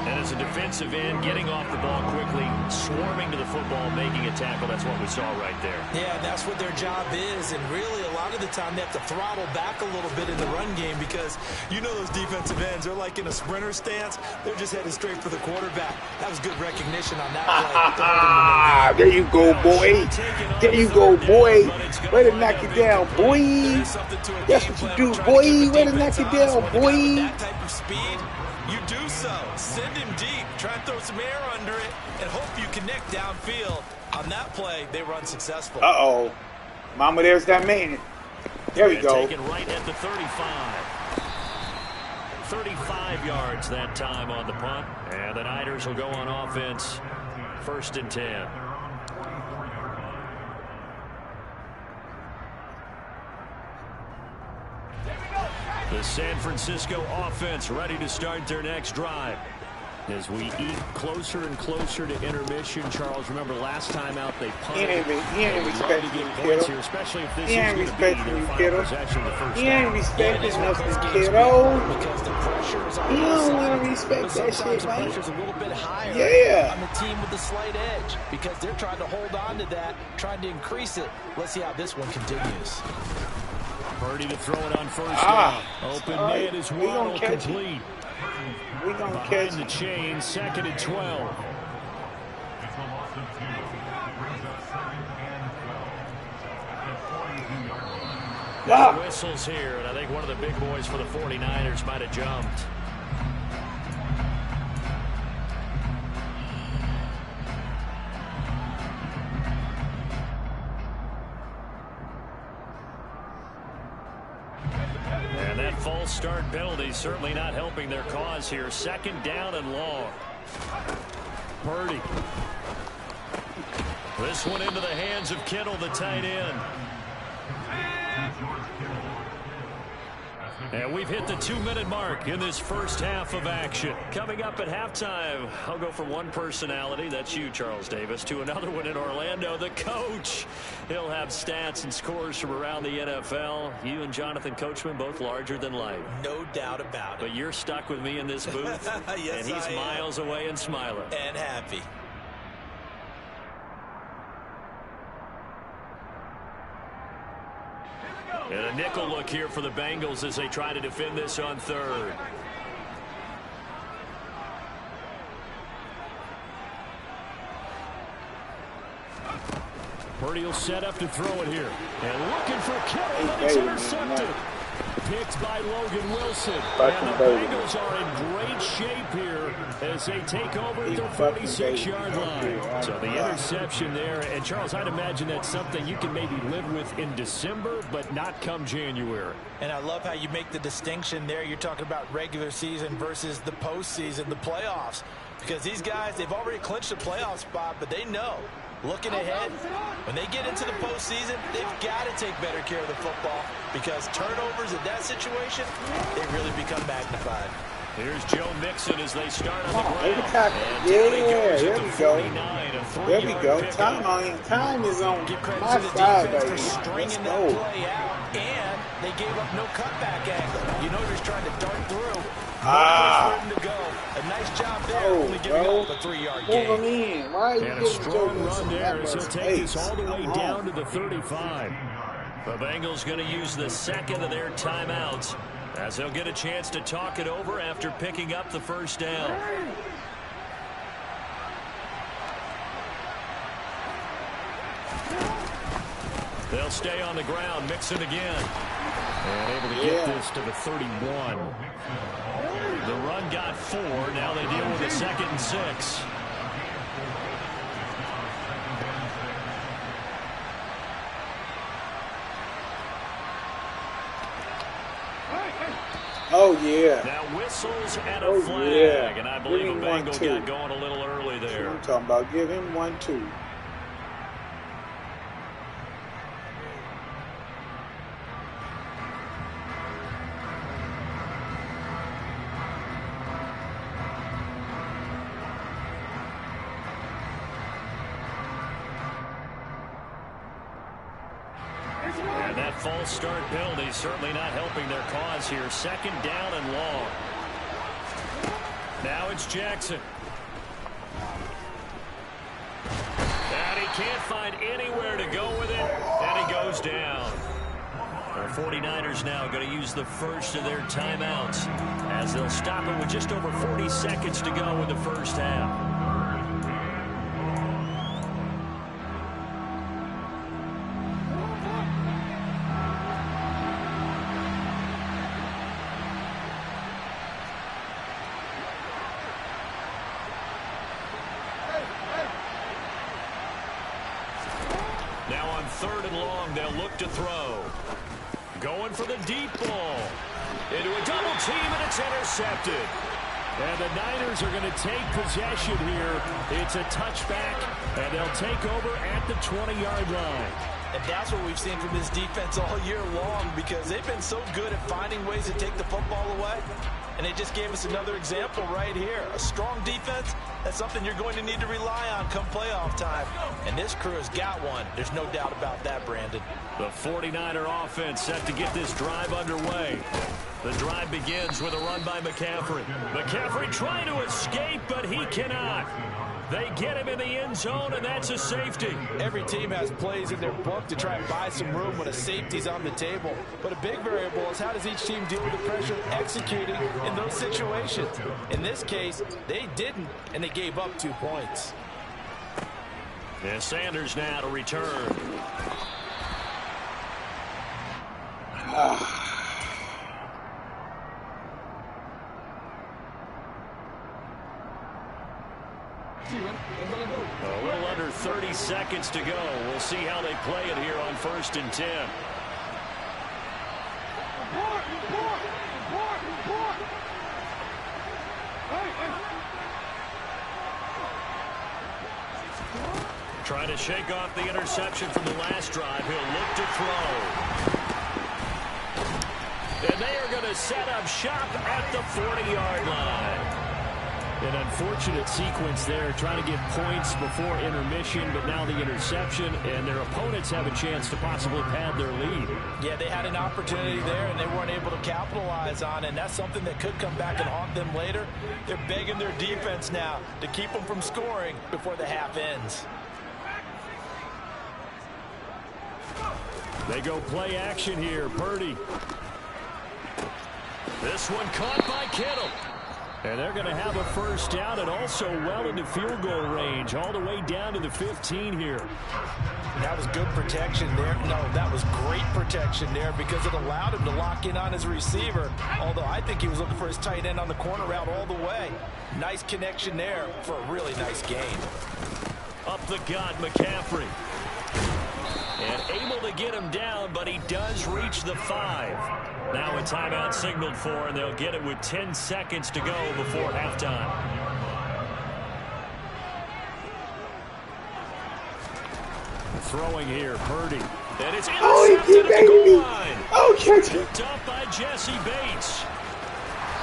A: And as a defensive end, getting off the ball quickly, swarming to the football, making a tackle. That's what we saw right there.
B: Yeah, that's what their job is, and really a lot of the time they have to throttle back a little bit in the run game because you know those defensive ends, they're like in a sprinter stance. They're just headed straight for the quarterback. That was good recognition on that play.
C: There you go, boy. There you go, boy. Way to knock it down, boy. That's what you do, boy. Way to knock it down, boy.
B: That type of speed, you do so. Send him deep. Try and throw some air under it and hope you connect downfield. On that play, they were unsuccessful.
C: Uh-oh. Mama, there's that man. There we go.
A: Taken right at the 35. 35 yards that time on the punt. And the Niners will go on offense. 1st and 10. The San Francisco offense ready to start their next drive. As we eat closer and closer to intermission, Charles, remember last time out they punted.
C: He ain't respecting you,
A: points
C: kiddo.
A: here, especially if this
C: He ain't
A: is going to be
C: respecting you,
A: their final
C: kiddo.
A: possession of the first
C: He ain't
A: half.
C: respecting nothing, kiddo.
B: Because the pressure is on
C: He
B: the
C: don't
B: side,
C: want to respect
B: but
C: that
B: sometimes
C: shit,
B: the
C: man.
B: pressure's a little bit higher
C: Yeah.
B: on the team with the slight edge because they're trying to hold on to that, trying to increase it. Let's see how this one continues.
A: Purdy to throw it on first down. Open
C: all right.
A: man is
C: We gonna
A: Waddle
C: catch
A: complete.
C: We gonna
A: Behind
C: catch
A: the
C: him.
A: chain, 2nd and 12.
C: Ah.
A: Whistles here, and I think one of the big boys for the 49ers might have jumped. And that false start penalty certainly not helping their cause here. 2nd down and long. Purdy. This one into the hands of Kittle, the tight end. And we've hit the 2-minute mark in this first half of action. Coming up at halftime, I'll go from one personality, that's you, Charles Davis, to another one in Orlando, the coach. He'll have stats and scores from around the NFL. You and Jonathan Coachman, both larger than life.
B: No doubt about it.
A: But you're stuck with me in this booth,
B: Yes,
A: and he's
B: I am.
A: miles away and smiling.
B: And happy.
A: And a nickel look here for the Bengals as they try to defend this on third. Purdy will set up to throw it here. And looking for Kittle, but it's intercepted. Picked by Logan Wilson. And the Bengals are in great shape here as they take over at their 46-yard line. So the interception there. And, Charles, I'd imagine that's something you can maybe live with in December, but not come January.
B: And I love how you make the distinction there. You're talking about regular season versus the postseason, the playoffs. Because these guys, they've already clinched a playoff spot, but they know, looking ahead, when they get into the postseason, they've got to take better care of the football because turnovers in that situation, they really become magnified.
A: Here's Joe Mixon as they start on the ground.
C: There we go. Time is on
B: Give credit
C: my
B: to the
C: side
B: defense
C: right
B: for
C: here.
B: stringing that play out, and they gave up no cutback angle. You know they're trying to dart through. To go. A nice job there, only giving up a 3-yard gain.
C: Why are you
A: and a strong run there as he'll take this all the way down to the 35. The Bengals going to use the second of their timeouts as they'll get a chance to talk it over after picking up the first down. They'll stay on the ground, Mixon again. And able to get this to the 31. The run got 4. Now they deal with a 2nd and 6.
C: Oh, yeah.
A: Now whistles and a flag. And I believe a Bengal got going a little early there.
C: I'm talking about give him 1-2.
A: And that false start penalty certainly not helping their cause here. 2nd down and long. Now it's Jackson. And he can't find anywhere to go with it. And he goes down. The 49ers now going to use the first of their timeouts as they'll stop it with just over 40 seconds to go in the first half. Now on 3rd and long, they'll look to throw. Going for the deep ball. Into a double team, and it's intercepted. And the Niners are going to take possession here. It's a touchback, and they'll take over at the 20-yard line.
B: And that's what we've seen from this defense all year long because they've been so good at finding ways to take the football away. And they just gave us another example right here. A strong defense, that's something you're going to need to rely on come playoff time. And this crew has got one. There's no doubt about that, Brandon.
A: The 49er offense set to get this drive underway. The drive begins with a run by McCaffrey. McCaffrey trying to escape, but he cannot. They get him in the end zone, and that's a safety.
B: Every team has plays in their book to try and buy some room when a safety's on the table. But a big variable is how does each team deal with the pressure of executing in those situations. In this case, they didn't, and they gave up 2 points.
A: And Sanders now to return. A little under 30 seconds to go. We'll see how they play it here on 1st and 10. Trying to shake off the interception from the last drive. He'll look to throw. And they are going to set up shop at the 40-yard line. An unfortunate sequence there, trying to get points before intermission, but now the interception, and their opponents have a chance to possibly pad their lead.
B: Yeah, they had an opportunity there, and they weren't able to capitalize on it, and that's something that could come back and haunt them later. They're begging their defense now to keep them from scoring before the half ends.
A: They go play action here. Purdy. This one caught by Kittle. And they're going to have a first down and also well into field goal range, all the way down to the 15 here.
B: That was good protection there. No, that was great protection there because it allowed him to lock in on his receiver. Although I think he was looking for his tight end on the corner route all the way. Nice connection there for a really nice gain.
A: Up the gut, McCaffrey. And able to get him down, but he does reach the 5. Now a timeout signaled for, and they'll get it with 10 seconds to go before halftime. Throwing here, Purdy. And it's intercepted at the goal line. Picked up by Jesse Bates.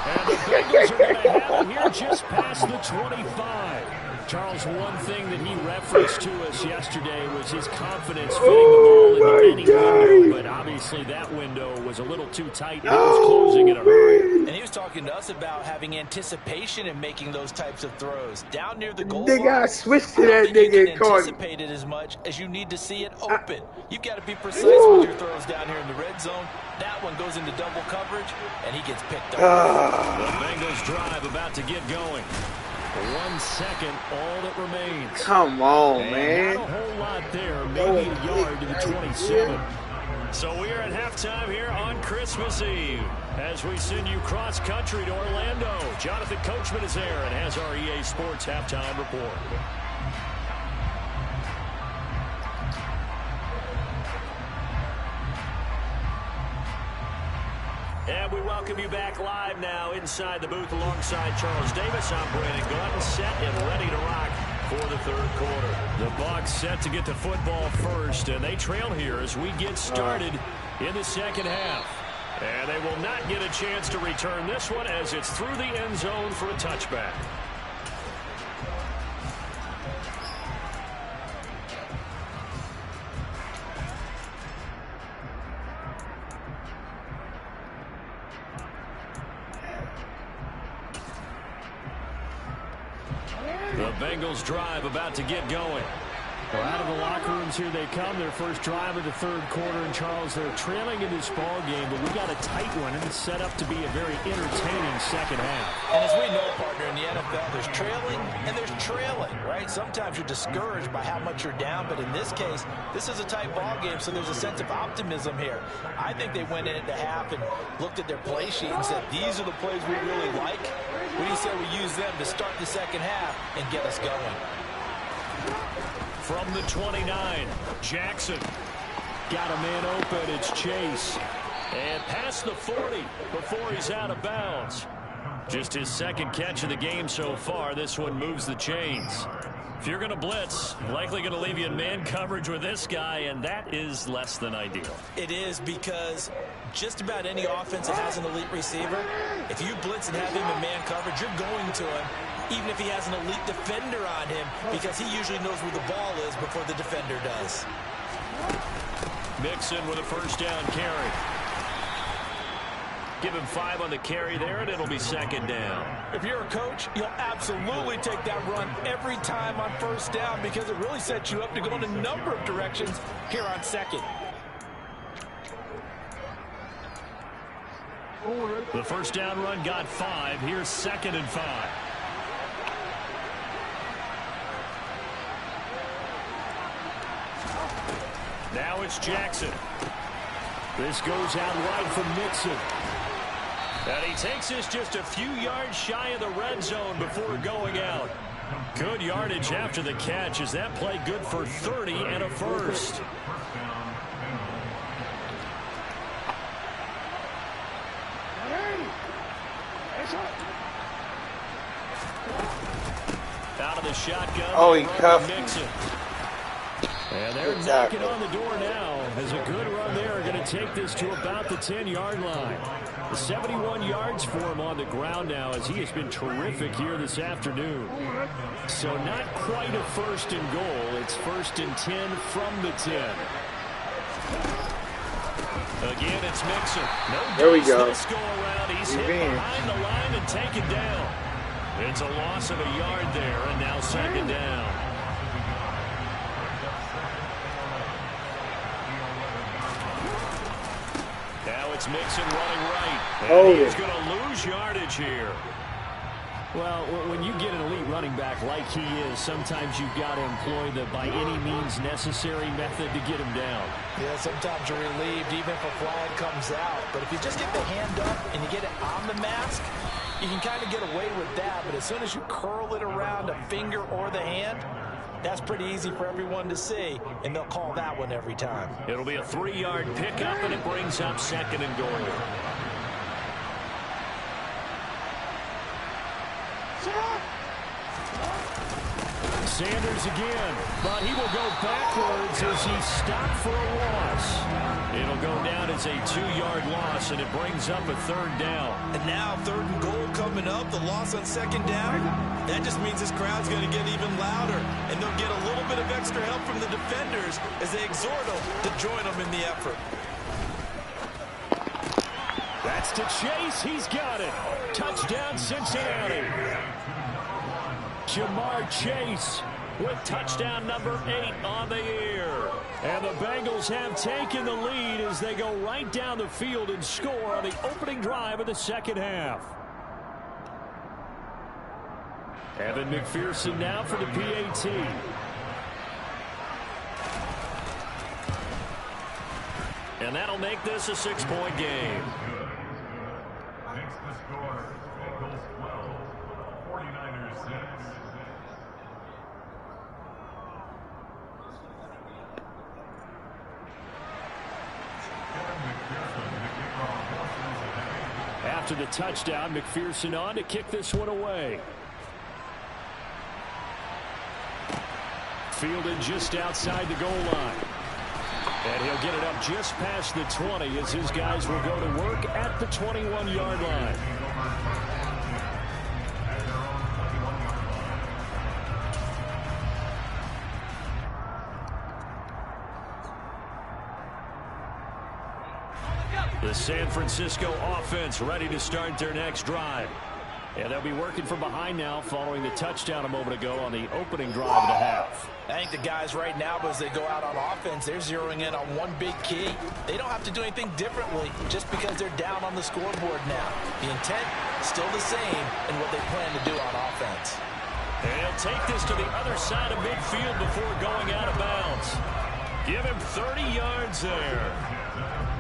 A: And the Bengals are going to have it here just past the 25. Charles, one thing that he referenced to us yesterday was his confidence fitting the ball into any window, but obviously that window was a little too tight and it was closing in a hurry.
B: And he was talking to us about having anticipation in making those types of throws. Down near the goal
C: They got
B: line,
C: switched to that nigga and caught him.
B: anticipate it as much as you need to see it open. You've got to be precise with your throws down here in the red zone. That one goes into double coverage, and he gets picked up.
A: The Bengals drive about to get going. 1 second, all that remains.
C: Come on,
A: and
C: man.
A: Not a whole lot there, maybe a yard to the 27. So we are at halftime here on Christmas Eve as we send you cross-country to Orlando. Jonathan Coachman is there and has our EA Sports halftime report. And we welcome you back live now inside the booth alongside Charles Davis. I'm Brandon Gordon, set and ready to rock for the third quarter. The Bucs set to get the football first, and they trail here as we get started in the second half. And they will not get a chance to return this one as it's through the end zone for a touchback. The Bengals drive about to get going. Well, out of the locker rooms here they come. Their first drive of the third quarter. And Charles, they're trailing in this ball game, but we got a tight one, and it's set up to be a very entertaining second half.
B: And as we know, partner, in the NFL, there's trailing and there's trailing, right? Sometimes you're discouraged by how much you're down, but in this case, this is a tight ball game, so there's a sense of optimism here. I think they went into half and looked at their play sheet and said, these are the plays we really like. We said we use them to start the second half and get us going.
A: From the 29, Jackson. Got a man open, it's Chase. And past the 40 before he's out of bounds. Just his second catch of the game so far. This one moves the chains. If you're going to blitz, likely going to leave you in man coverage with this guy, and that is less than ideal.
B: It is, because just about any offense that has an elite receiver, if you blitz and have him in man coverage, you're going to him, even if he has an elite defender on him, because he usually knows where the ball is before the defender does.
A: Mixon with a first down carry. Give him 5 on the carry there, and it'll be second down.
B: If you're a coach, you'll absolutely take that run every time on first down because it really sets you up to go in a number of directions here on second.
A: The first down run got 5. Here's second and 5. Now it's Jackson. This goes out wide from Mixon. And he takes this just a few yards shy of the red zone before going out. Good yardage after the catch. Is that play good for 30 and a first? Out of the shotgun.
C: Oh, he cuffed
A: Mixon. And they're knocking on the door now. As a good run there, going to take this to about the 10-yard line. 71 yards for him on the ground now, as he has been terrific here this afternoon. So not quite a first and goal. It's first and 10 from the 10. Again, it's Mixon. No
C: there we go.
A: This go around. He's hit behind the line and taken down. It's a loss of a yard there, and now second down. Now it's Mixon running right. And he's going to lose yardage here. Well, when you get an elite running back like he is, sometimes you've got to employ the by any means necessary method to get him down.
B: Yeah, sometimes you're relieved even if a flag comes out. But if you just get the hand up and you get it on the mask, you can kind of get away with that. But as soon as you curl it around a finger or the hand, that's pretty easy for everyone to see, and they'll call that one every time.
A: It'll be a 3-yard pickup, and it brings up 2nd and goal. Sanders again, but he will go backwards as he stopped for a loss. It'll go down as a 2-yard loss, and it brings up a 3rd down.
B: And now 3rd and goal coming up, the loss on 2nd down. That just means this crowd's going to get even louder, and they'll get a little bit of extra help from the defenders as they exhort them to join them in the effort.
A: That's to Chase. He's got it. Touchdown, Cincinnati. Jamar Chase with touchdown number 8 on the year. And the Bengals have taken the lead as they go right down the field and score on the opening drive of the 2nd half. Evan McPherson now for the PAT. And that'll make this a 6-point game.
H: Makes the score Bengals 12, 49ers 6.
A: After the touchdown, McPherson on to kick this one away. Fielded just outside the goal line. And he'll get it up just past the 20 as his guys will go to work at the 21-yard line. The San Francisco offense ready to start their next drive. And they'll be working from behind now following the touchdown a moment ago on the opening drive of the half.
B: I think the guys right now, as they go out on offense, they're zeroing in on one big key. They don't have to do anything differently just because they're down on the scoreboard now. The intent still the same in what they plan to do on offense.
A: And he'll take this to the other side of midfield before going out of bounds. Give him 30 yards there.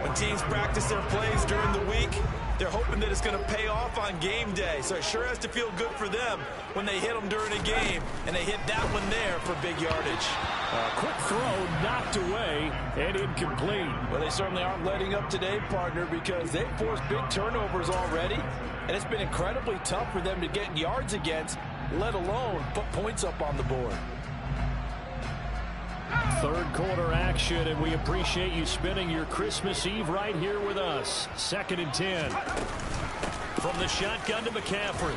B: When teams practice their plays during the week, they're hoping that it's going to pay off on game day. So it sure has to feel good for them when they hit them during a game, and they hit that one there for big yardage.
A: A quick throw knocked away and incomplete.
B: Well, they certainly aren't letting up today, partner, because they've forced big turnovers already, and it's been incredibly tough for them to get yards against, let alone put points up on the board.
A: 3rd quarter action, and we appreciate you spending your Christmas Eve right here with us. 2nd and 10. From the shotgun to McCaffrey.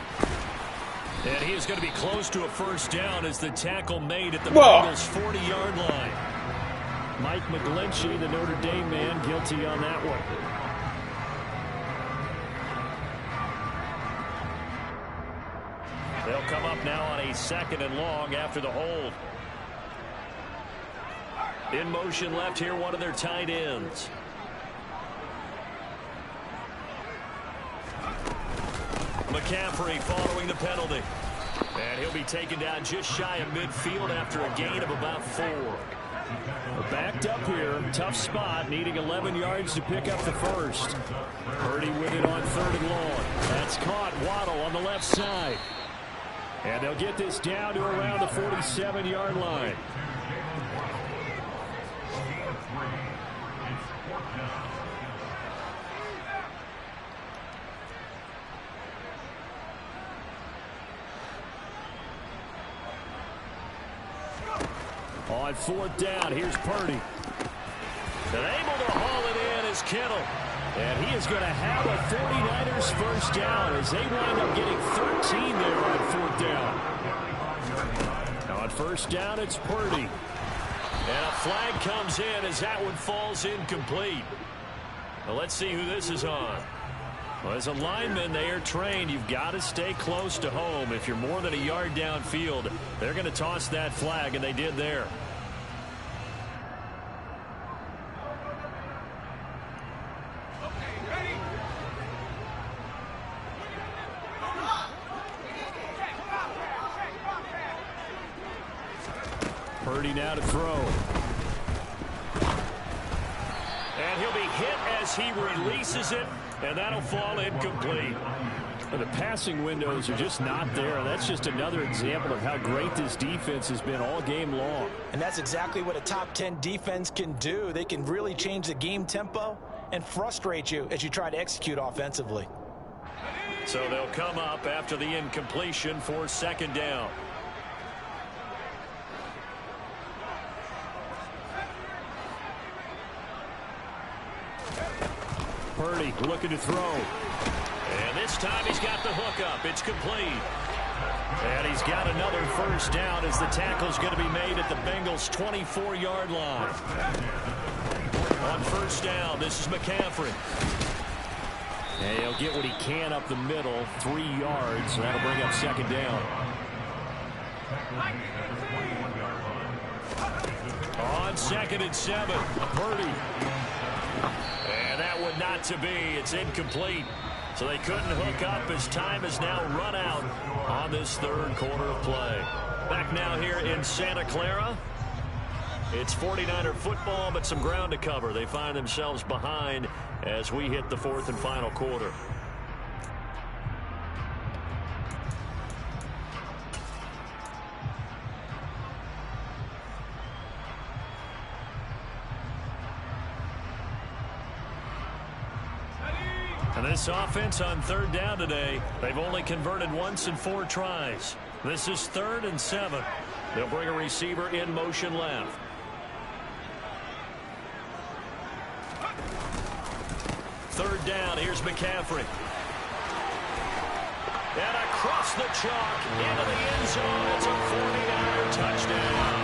A: And he is going to be close to a 1st down as the tackle made at the Bengals' 40-yard line. Mike McGlinchey, the Notre Dame man, guilty on that one. They'll come up now on a 2nd and long after the hold. In motion left here, one of their tight ends. McCaffrey following the penalty. And he'll be taken down just shy of midfield after a gain of about 4. Backed up here, tough spot, needing 11 yards to pick up the 1st. Purdy with it on 3rd and long. That's caught. Waddle on the left side. And they'll get this down to around the 47-yard line. On 4th down, here's Purdy. And able to haul it in is Kittle. And he is going to have a 49ers 1st down as they wind up getting 13 there on 4th down. On 1st down, it's Purdy. And a flag comes in as that one falls incomplete. Now let's see who this is on. Well, as a lineman, they are trained. You've got to stay close to home. If you're more than a yard downfield, they're going to toss that flag, and they did there. Purdy now to throw. And he'll be hit as he releases it, and that'll fall incomplete. The passing windows are just not there. That's just another example of how great this defense has been all game long.
B: And that's exactly what a top 10 defense can do. They can really change the game tempo and frustrate you as you try to execute offensively.
A: So they'll come up after the incompletion for second down. Purdy looking to throw. And this time he's got the hook up. It's complete. And he's got another first down as the tackle's going to be made at the Bengals' 24-yard line. On first down, this is McCaffrey. And he'll get what he can up the middle, 3 yards. So that'll bring up second down. On 2nd and 7, Purdy. And that one not to be. It's incomplete. So they couldn't hook up as time has now run out on this third quarter of play. Back now here in Santa Clara. It's 49er football, but some ground to cover. They find themselves behind as we hit the fourth and final quarter. And this offense on third down today, they've only converted once in 4 tries. This is 3rd and 7. They'll bring a receiver in motion left. Third down, here's McCaffrey. And across the chalk, into the end zone, it's a 49er touchdown.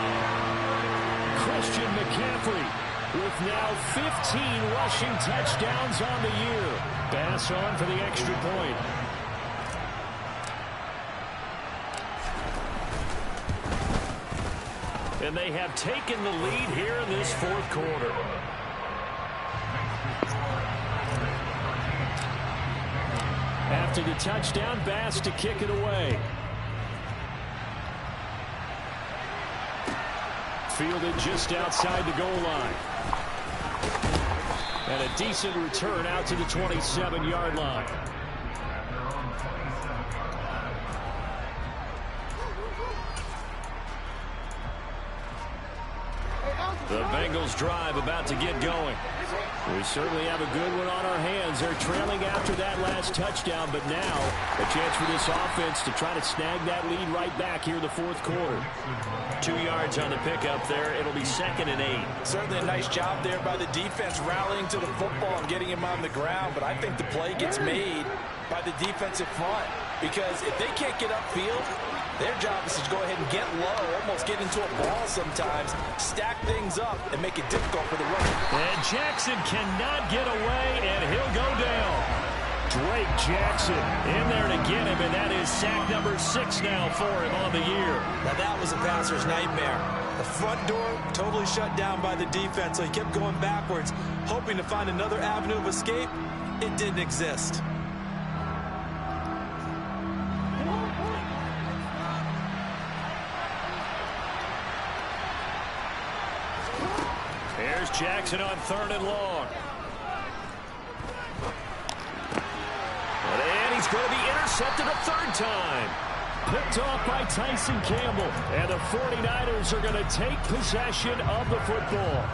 A: Christian McCaffrey with now 15 rushing touchdowns on the year. Pass on for the extra point. And they have taken the lead here in this fourth quarter. After the touchdown, Bass to kick it away. Fielded just outside the goal line. And a decent return out to the 27-yard line. The Bengals drive about to get going. We certainly have a good one on our hands. They're trailing after that last touchdown, but now a chance for this offense to try to snag that lead right back here in the fourth quarter. 2 yards on the pickup there. It'll be 2nd and 8.
B: Certainly a nice job there by the defense rallying to the football and getting him on the ground, but I think the play gets made by the defensive front because if they can't get upfield, their job is to go ahead and get low, almost get into a ball sometimes, stack things up, and make it difficult for the runner.
A: And Jackson cannot get away, and he'll go down. Drake Jackson in there to get him, and that is sack number 6 now for him on the year.
B: Now that was a passer's nightmare. The front door totally shut down by the defense, so he kept going backwards, hoping to find another avenue of escape. It didn't exist.
A: Here's Jackson on 3rd and long. And he's going to be intercepted a 3rd time. Picked off by Tyson Campbell. And the 49ers are going to take possession of the football.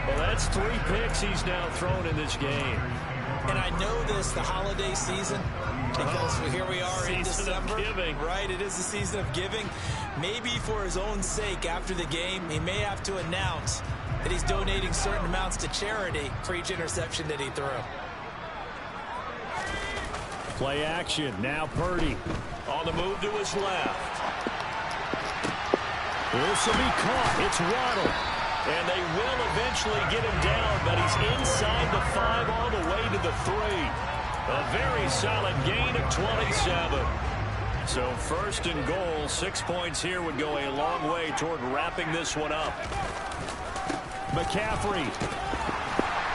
A: Well, that's 3 picks he's now thrown in this game.
B: And I know this, the holiday season, because here we are in December. Right, it is the season of giving. Maybe for his own sake after the game, he may have to announce that he's donating certain amounts to charity for each interception that he threw.
A: Play action. Now Purdy on the move to his left. This will be caught. It's Waddle. And they will eventually get him down, but he's inside the 5 all the way to the 3. A very solid gain of 27. So 1st and goal, 6 points here would go a long way toward wrapping this one up. McCaffrey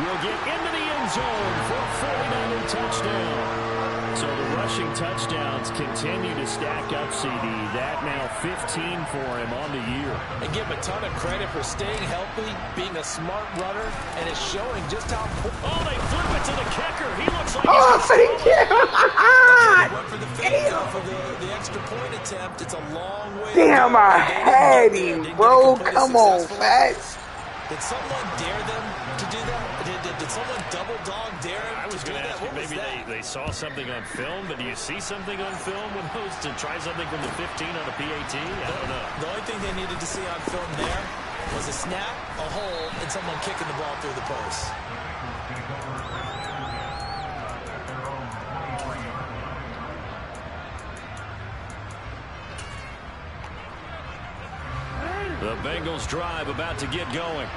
A: will get into the end zone for a 49er touchdown. So the rushing touchdowns continue to stack up, CD. That now 15 for him on the year.
B: And give him a ton of credit for staying healthy, being a smart runner, and it's showing just how...
A: Oh, they flip it to the kicker. He looks like
C: thank you.
B: Went for the for the extra point attempt. It's a long way.
C: Damn, I had him, bro. Come on, Fats.
B: Did someone dare them to do that? Did someone double dog dare him?
A: I was going to ask you, maybe they saw something on film, but do you see something on film with those to try something from the 15 on a PAT? I don't know.
B: The only thing they needed to see on film there was a snap, a hole, and someone kicking the ball through the post.
A: The Bengals drive about to get going.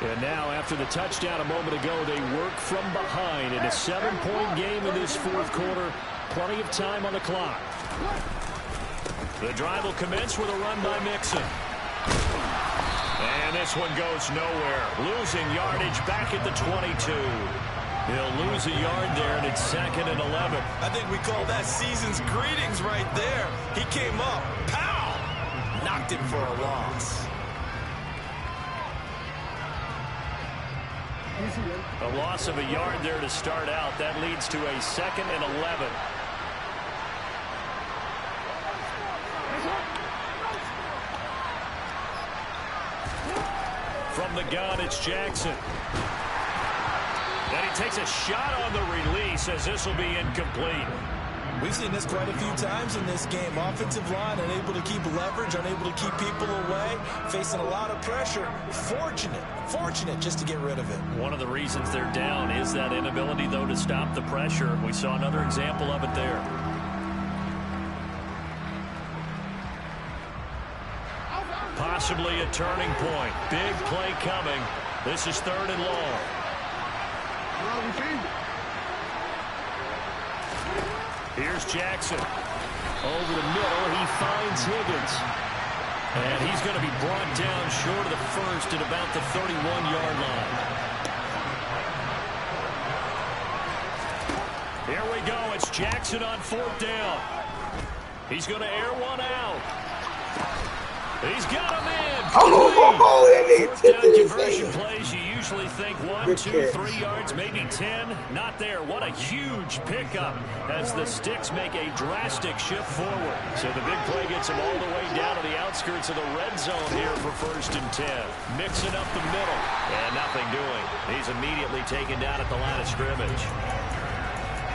A: And now, after the touchdown a moment ago, they work from behind in a 7-point game in this fourth quarter. Plenty of time on the clock. The drive will commence with a run by Mixon. And this one goes nowhere. Losing yardage back at the 22. He'll lose a yard there, and it's 2nd and 11.
B: I think we call that season's greetings right there. He came up. Pow! Knocked him for a loss.
A: A loss of a yard there to start out. That leads to a 2nd and 11. From the gun, it's Jackson. Then he takes a shot on the release as this will be incomplete.
B: We've seen this quite a few times in this game. Offensive line unable to keep leverage, unable to keep people away, facing a lot of pressure. Fortunate just to get rid of it.
A: One of the reasons they're down is that inability, though, to stop the pressure. We saw another example of it there. Possibly a turning point. Big play coming. This is 3rd and long. Here's Jackson. Over the middle, he finds Higgins. And he's going to be brought down short of the first at about the 31-yard line. Here we go. It's Jackson on 4th down. He's going to air one out. He's got him in. Fourth down conversion plays, you usually think 1, 2, 3 yards, maybe 10. Not there. What a huge pickup as the Sticks make a drastic shift forward. So the big play gets him all the way down to the outskirts of the red zone here for 1st and 10. Mixing up the middle. And nothing doing. He's immediately taken down at the line of scrimmage.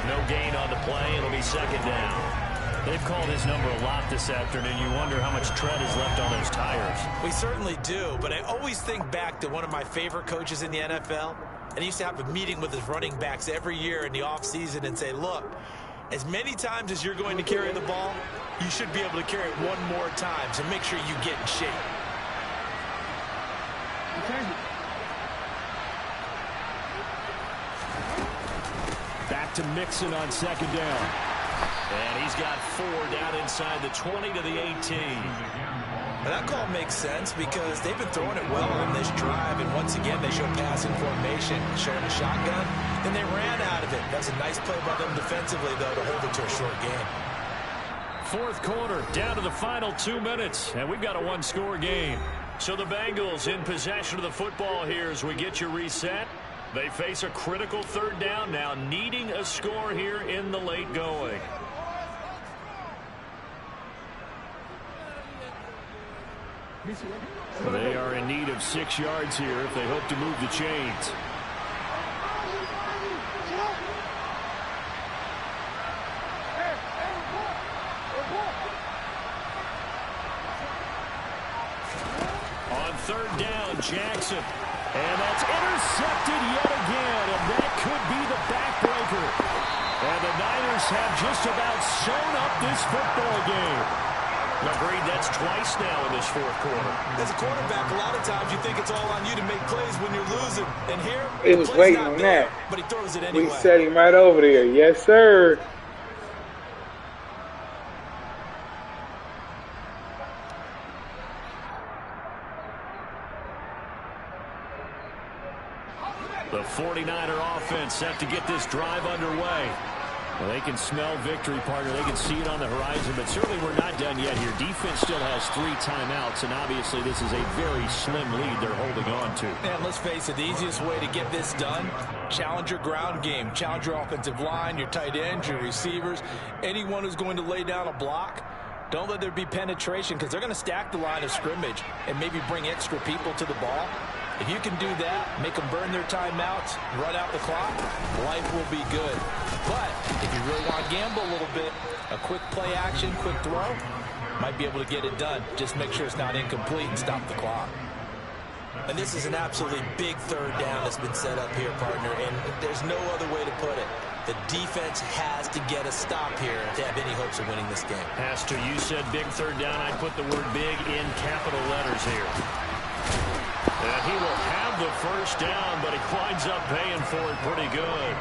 A: No gain on the play. It'll be 2nd down. They've called his number a lot this afternoon. You wonder how much tread is left on those tires.
B: We certainly do, but I always think back to one of my favorite coaches in the NFL. And he used to have a meeting with his running backs every year in the offseason and say, look, as many times as you're going to carry the ball, you should be able to carry it one more time, so make sure you get in shape.
A: Back to Mixon on 2nd down. And he's got 4 down inside the 20 to the 18.
B: And that call makes sense because they've been throwing it well on this drive. And once again, they show passing formation, showing a shotgun. Then they ran out of it. That's a nice play by them defensively, though, to hold it to a short game.
A: 4th quarter, down to the final 2 minutes. And we've got a 1-score game. So the Bengals in possession of the football here as we get you reset. They face a critical 3rd down now, needing a score here in the late going. They are in need of 6 yards here if they hope to move the chains. On 3rd down, Jackson. And that's intercepted yet again, and that could be the backbreaker. And the Niners have just about sewn up this football game. Agreed, that's twice now in this 4th quarter.
B: As a quarterback, a lot of times you think it's all on you to make plays when you're losing. And here,
C: it was waiting on that.
B: But he throws it anyway.
C: We set him right over there. Yes, sir.
A: The 49er offense set to get this drive underway. Well, they can smell victory, partner. They can see it on the horizon, but certainly we're not done yet here. Defense still has 3 timeouts, and obviously this is a very slim lead they're holding on to.
B: And let's face it, the easiest way to get this done, challenge your ground game. Challenge your offensive line, your tight ends, your receivers, anyone who's going to lay down a block. Don't let there be penetration because they're going to stack the line of scrimmage and maybe bring extra people to the ball. If you can do that, make them burn their timeouts, run out the clock, life will be good. But if you really want to gamble a little bit, a quick play action, quick throw, might be able to get it done. Just make sure it's not incomplete and stop the clock.
I: And this is an absolutely big third down that's been set up here, partner, and there's no other way to put it. The defense has to get a stop here to have any hopes of winning this game.
A: Pastor, you said big third down. I'd put the word big in capital letters here. And he will have the first down, but he winds up paying for it pretty good.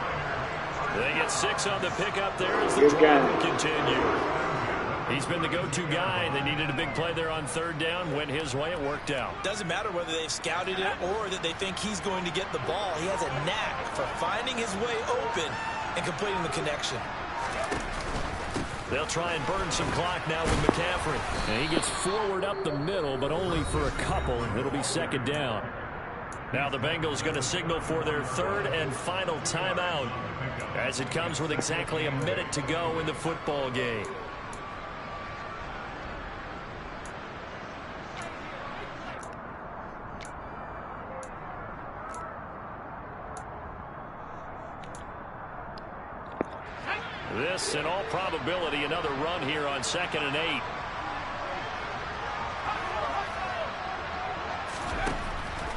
A: They get 6 on the pickup there as the drive will continue. He's been the go-to guy. They needed a big play there on third down. Went his way. It worked out.
I: Doesn't matter whether they've scouted it or that they think he's going to get the ball. He has a knack for finding his way open and completing the connection.
A: They'll try and burn some clock now with McCaffrey. And he gets forward up the middle, but only for a couple. It'll be second down. Now the Bengals going to signal for their third and final timeout as it comes with exactly a minute to go in the football game. This, in all probability, another run here on 2nd and 8.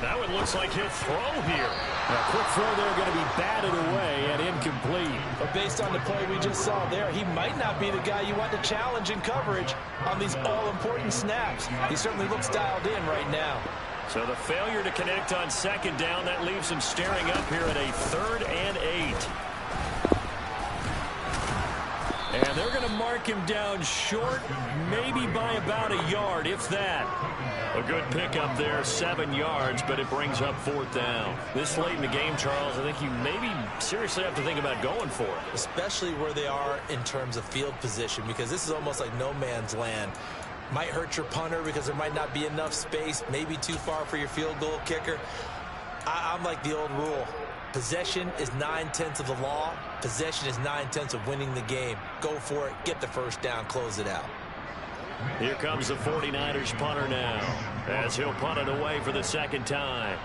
A: Now it looks like he'll throw here. A quick throw there going to be batted away and incomplete.
B: But based on the play we just saw there, he might not be the guy you want to challenge in coverage on these all-important snaps. He certainly looks dialed in right now.
A: So the failure to connect on 2nd down, that leaves him staring up here at a 3rd and 8. And they're going to mark him down short, maybe by about a yard, if that. A good pickup there, 7 yards, but it brings up 4th down. This late in the game, Charles, I think you maybe seriously have to think about going for it.
I: Especially where they are in terms of field position, because this is almost like no man's land. Might hurt your punter because there might not be enough space, maybe too far for your field goal kicker. I'm like the old rule. Possession is 9/10 of the law. Possession is 9/10 of winning the game. Go for it. Get the first down. Close it out.
A: Here comes the 49ers punter now as he'll punt it away for the 2nd time.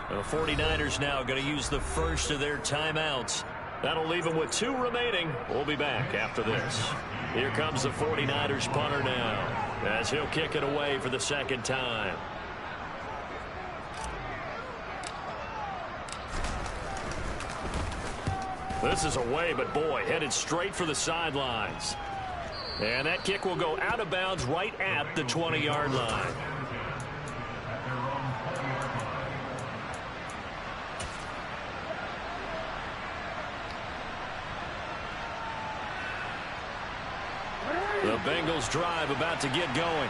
A: The 49ers now going to use the first of their timeouts. That'll leave them with 2 remaining. We'll be back after this. Here comes the 49ers punter now as he'll kick it away for the 2nd time. This is away, but boy, headed straight for the sidelines. And that kick will go out of bounds right at the 20-yard line. The Bengals drive about to get going.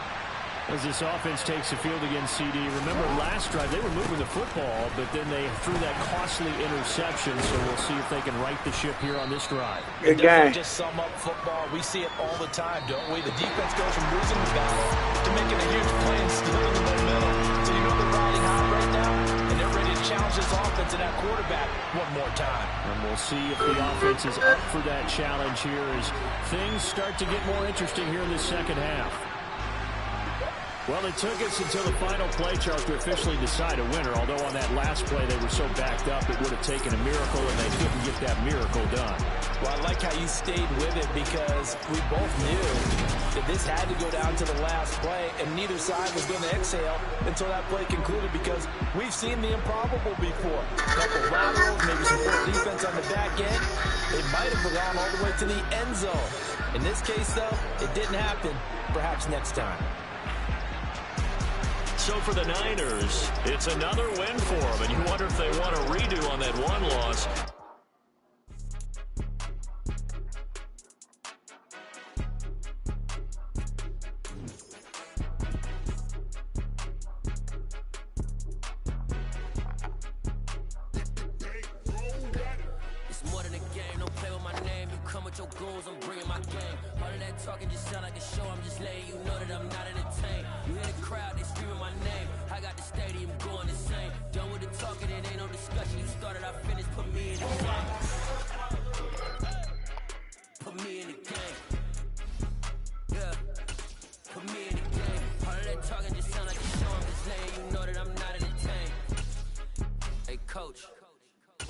A: As this offense takes the field against CD. Remember last drive they were moving the football, but then they threw that costly interception, so we'll see if they can right the ship here on this drive.
B: Good game. Just sum up football. We see it all the time, don't we? The defense goes from losing the battle to making a huge play and stealing the momentum. So you know they're riding high right now, and they're ready to challenge this offense and that quarterback one more time.
A: And we'll see if the offense is up for that challenge here as things start to get more interesting here in the second half. Well, it took us until the final play, Charles, to officially decide a winner, although on that last play they were so backed up it would have taken a miracle, and they couldn't get that miracle done.
B: Well, I like how you stayed with it because we both knew that this had to go down to the last play, and neither side was going to exhale until that play concluded because we've seen the improbable before. A couple laterals, maybe some poor defense on the back end. They might have gone all the way to the end zone. In this case, though, it didn't happen. Perhaps next time.
A: So for the Niners, it's another win for them, and you wonder if they want a redo on that one loss.
F: your goons, I'm bringing my game. All of that talking just sound like a show, I'm just letting you know that I'm not entertained. You hear the crowd, they screaming my name. I got the stadium going insane. Done with the talking, it ain't no discussion. You started, I finished, put me in the game. Put me in the game. Yeah, put me in the game. All of that talking just sound like a show, I'm just letting you know that I'm not entertained. Hey, coach.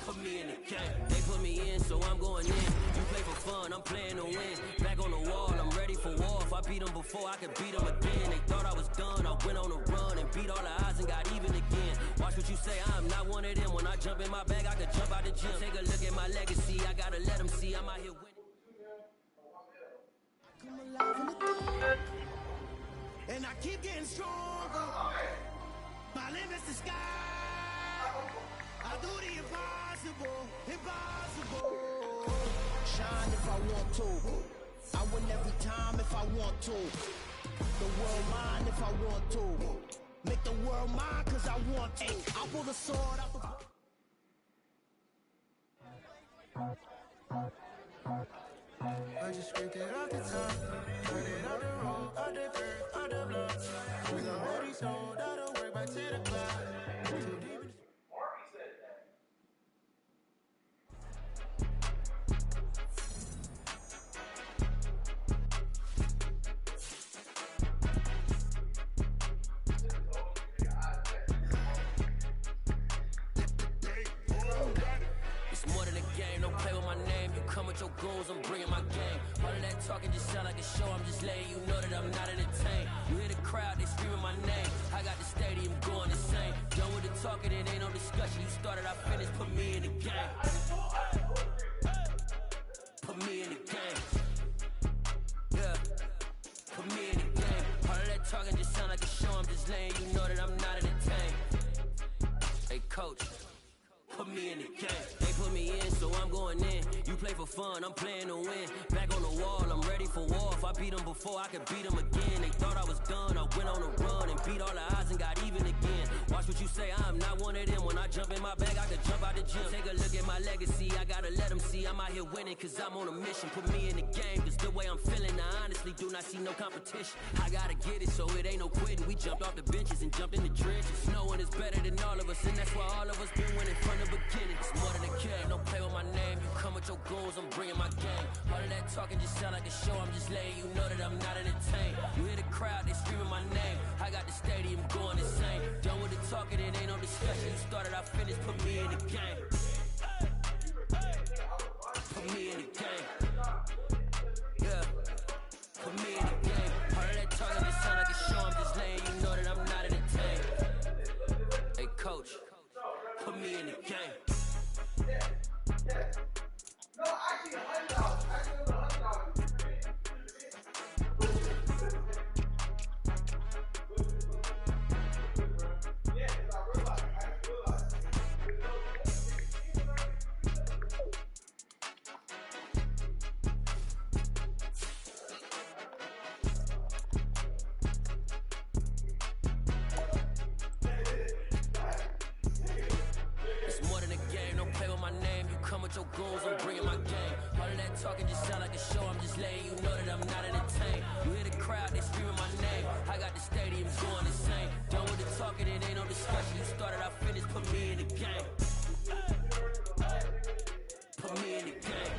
F: Put me in the game. They put me in, so I'm going in. You play for fun, I'm playing to win. Back on the wall, I'm ready for war. If I beat them before, I could beat them again. They thought I was done, I went on a run and beat all the odds and got even again. Watch what you say, I'm not one of them. When I jump in my bag, I could jump out the gym. Take a look at my legacy, I gotta let them see I'm out here winning.
E: Come alive in the dark, and I keep getting stronger. My limit's the sky. I do the impossible, impossible. Shine if I want to. I win every time if I want to. The world mine if I want to. Make the world mine cause I want to. I'll pull the sword out the...
D: I just scraped it off the top, cut it off the road, out the dirt, out the block. Was already sold, out of work by 10 o'clock. Too deep in...
F: It's more than a game, don't play with my name. You come with your goons, I'm bringing my game. All of that talking just sound like a show, I'm just letting you know that I'm not entertained. You hear the crowd, they screaming my name. I got the stadium going insane. Done with the talking, it ain't no discussion. You started, I finished, put me in the game. Put me in the game. Yeah, put me in the game. All of that talking just sound like a show, I'm just letting you know that I'm not entertained. Hey, coach. Put me in the game. They put me in, so I'm going in. You play for fun, I'm playing to win. Back on the wall, I'm ready for war. If I beat them before, I could beat them again. They thought I was done, I went on a run and beat all the odds and got even again. Watch what you say, I'm not one of them. When I jump in my bag, I could jump out the gym. Take a look at my legacy, I gotta let them see I'm out here winning, cause I'm on a mission. Put me in the game, cause the way I'm feeling, I honestly do not see no competition. I gotta get it, so it ain't no quitting. We jumped off the benches and jumped in the trenches. No one is better than all of us, and that's why all of us been winning from the beginning. It's more than a game, don't play with my name. You come with your goons, I'm bringing my game. All of that talking just sound like a show, I'm just letting you know that I'm not entertained. You hear the crowd, they screaming my name. I got the stadium going insane. Done with the talking, it ain't no discussion. You started, I finished, put me in the game. Put me in the game. Yeah, put me in the game. All of that talking just sound like a show, I'm just letting you know that I'm not entertained. Hey, coach, put me in the game.
C: No, actually, $100. Actually, $100. Yeah, I realized.
F: It's more than a game, don't play with my name. You come with your goons, I'm bringing my game. All of that talking just sound like a show, I'm just letting you know that I'm not entertained. You hear the crowd, they screaming my name. I got the stadium going insane. Done with the talking, it ain't no discussion. You started, I finished, put me in the game. Put me in the game.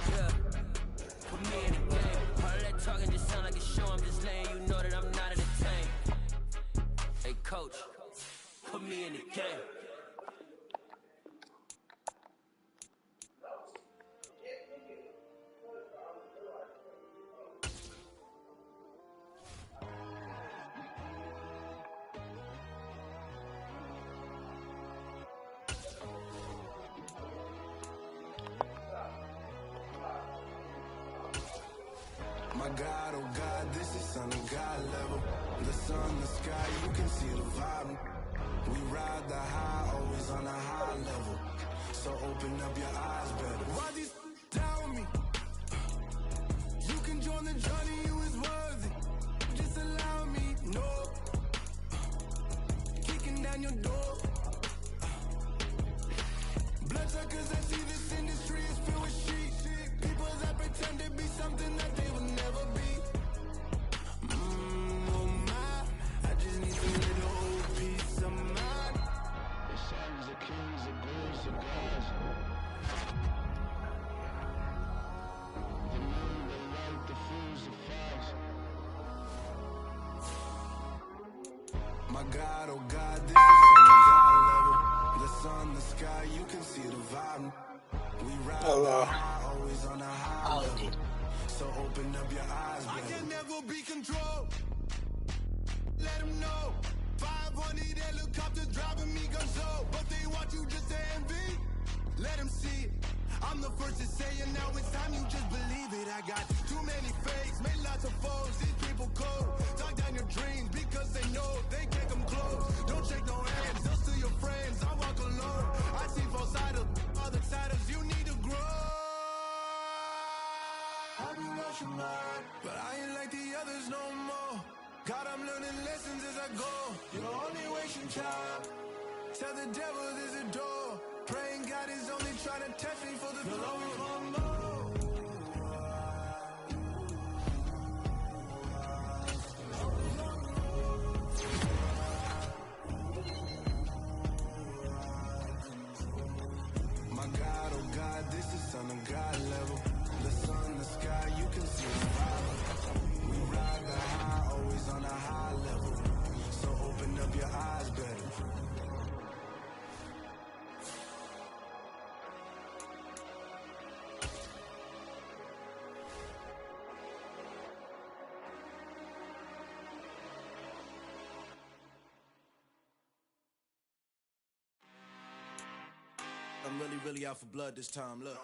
F: Yeah, put me in the game. All of that talking just sound like a show, I'm just letting you know that I'm not entertained. Hey, coach, put me in the game.
D: My God, oh God, this is Son of God level. The sun, the sky, you can see the vibe. We ride the high, always on a high level. So open up your eyes better. Why these tell me? You can join the journey, you is worthy. Just allow me, no. Kicking down your door. Bloodsuckers, I see this industry is filled with sheep. oh God, this is on the God level. The sun, the sky, you can see the vibe. We ride the high, always on a high level. So open up your eyes, baby. I can never be controlled. Let them know. 500 helicopters driving me gonzo, but they want you just to envy. Let them see it. I'm the first to say it, now it's time you just believe it. I got too many fakes, made lots of foes. These people cold. Talk down your dreams because they know they can't come close. Don't shake no hands, just to your friends. I walk alone. I see both sides of other siders. You need to grow. I've been watching mine, but I ain't like the others no more. God, I'm learning lessons as I go. You're only wasting time. Tell the devil there's a door. Praying God is only trying to test me for the glory of more. My God, oh God, this is on a God level. The sun, the sky, you can see the vibe. We ride the high, always on a high level. So open up your eyes, baby. I'm really out for blood this time, look.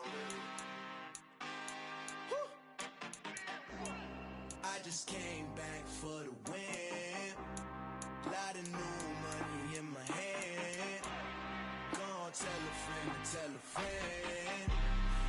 D: I just came back for the win. Lot of new money in my hand. Gonna tell a friend.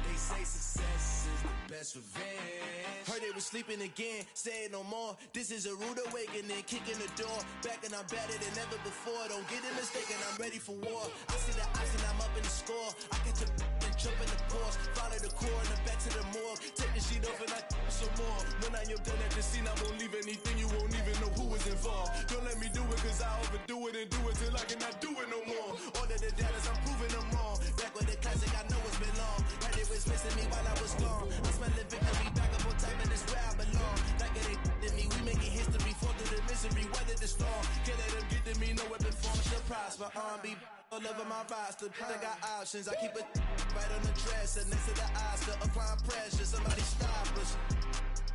D: They say success is the best revenge. Heard they was sleeping again, say it no more. This is a rude awakening, kicking the door. Back and I'm better than ever before. Don't get it mistaken, I'm ready for war. I see the option, I'm up in the score. I catch a and jump in the course. Follow the core and the back to the morgue. Take the sheet off and I some more. When I am done at the scene, I won't leave anything. You won't even know who was involved. Don't let me do it cause I overdo it and do it till I cannot do it no more. All of the data, I'm proving them wrong. Back with the classic, I know it's been long. Heard it was missing me while I was gone. I smell the victory back up on time and it's where I belong. Like it ain't to me, we making history. Fall through the misery, weather the storm. Can't let them get to me, no weapon form should prosper. Be all over my roster. I got options, I keep it right on the dresser. Next to the Oscar, applying pressure. Somebody stop us.